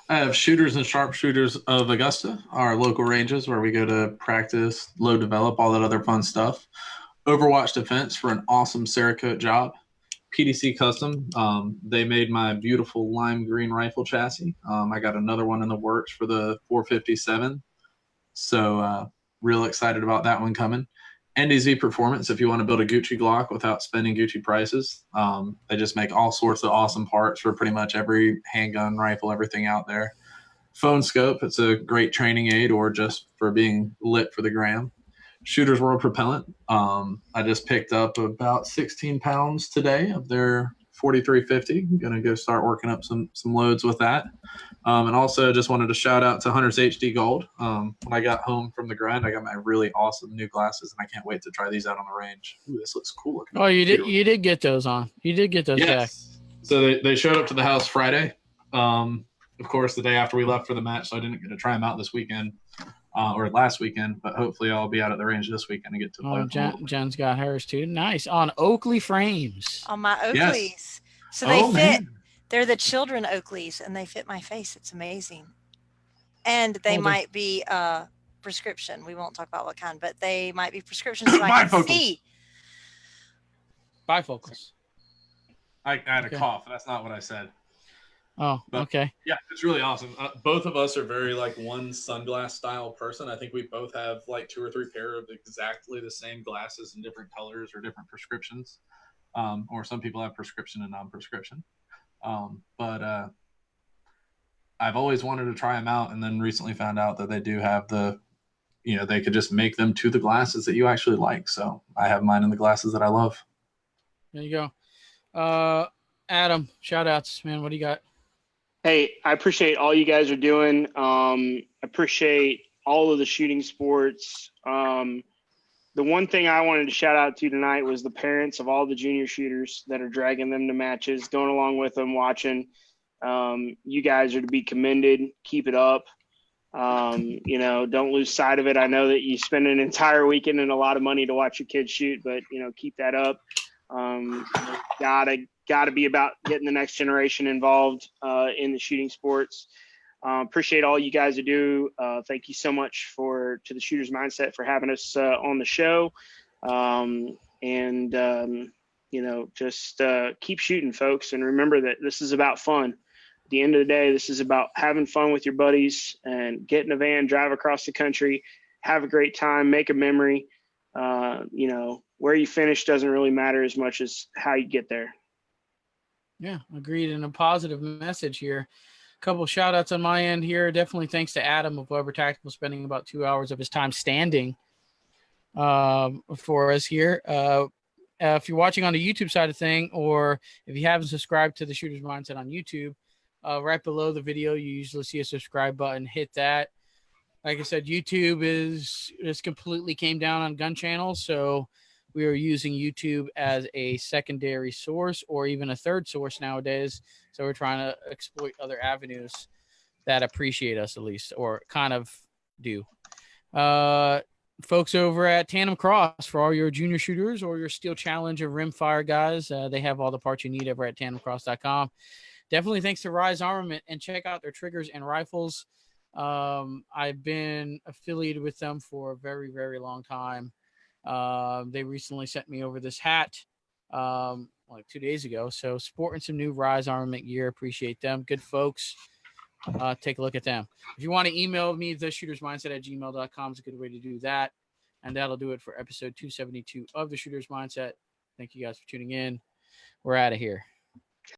I have Shooters and Sharpshooters of Augusta, our local ranges where we go to practice, load, develop, all that other fun stuff. Overwatch Defense for an awesome Cerakote job. PDC Custom, they made my beautiful lime green rifle chassis. I got another one in the works for the 457. So real excited about that one coming. NDZ Performance, if you want to build a Gucci Glock without spending Gucci prices. They just make all sorts of awesome parts for pretty much every handgun, rifle, everything out there. Phone Scope, it's a great training aid or just for being lit for the gram. Shooters World Propellant, I just picked up about 16 pounds today of their 4350. I'm going to go start working up some loads with that. And also just wanted to shout out to Hunter's HD Gold. When I got home from the grind, I got my really awesome new glasses, and I can't wait to try these out on the range. Ooh, this looks cool looking. Oh, you did get those on. You did get those back. So they showed up to the house Friday. Of course, the day after we left for the match, so I didn't get to try them out this weekend or last weekend. But hopefully, I'll be out at the range this weekend and get to play. Jen's got hers too. Nice on Oakley frames. On my Oakleys. Yes. So they fit. Man. They're the children Oakleys, and they fit my face. It's amazing. And they might be prescription. We won't talk about what kind, but they might be prescription so I can see. Bifocals. I had a cough. That's not what I said. Oh, but, okay. Yeah, it's really awesome. Both of us are very like one sunglass style person. I think we both have like 2 or 3 pair of exactly the same glasses in different colors or different prescriptions. Or some people have prescription and non-prescription. But I've always wanted to try them out, and then recently found out that they do have they could just make them to the glasses that you actually like. So I have mine in the glasses that I love. There you go. Adam, shout outs, man. What do you got? Hey, I appreciate all you guys are doing. Appreciate all of the shooting sports. The one thing I wanted to shout out to tonight was the parents of all the junior shooters that are dragging them to matches, going along with them, watching. You guys are to be commended. Keep it up. Don't lose sight of it. I know that you spend an entire weekend and a lot of money to watch your kids shoot, but keep that up. Gotta be about getting the next generation involved in the shooting sports. Appreciate all you guys do. Thank you so much to the Shooter's Mindset for having us on the show. Just keep shooting, folks. And remember that this is about fun. At the end of the day, this is about having fun with your buddies and get in a van, drive across the country, have a great time, make a memory. Where you finish doesn't really matter as much as how you get there. Yeah, agreed. And a positive message here. A couple shout outs on my end here. Definitely thanks to Adam of Weber Tactical, spending about 2 hours of his time standing for us here. If you're watching on the YouTube side of thing, or if you haven't subscribed to the Shooter's Mindset on YouTube, right below the video, you usually see a subscribe button. Hit that. Like I said, YouTube is completely came down on gun channels, so we are using YouTube as a secondary source or even a third source nowadays. So we're trying to exploit other avenues that appreciate us at least, or kind of do. Folks over at Tandem Cross, for all your junior shooters or your Steel Challenge or Rimfire guys, they have all the parts you need over at tandemcross.com. Definitely thanks to Rise Armament, and check out their triggers and rifles. I've been affiliated with them for a very, very long time. They recently sent me over this hat like 2 days ago. So sporting some new Rise Armament gear. Appreciate them. Good folks. Take a look at them. If you want to email me, theshootersmindset@gmail.com is a good way to do that. And that'll do it for episode 272 of The Shooter's Mindset. Thank you guys for tuning in. We're out of here.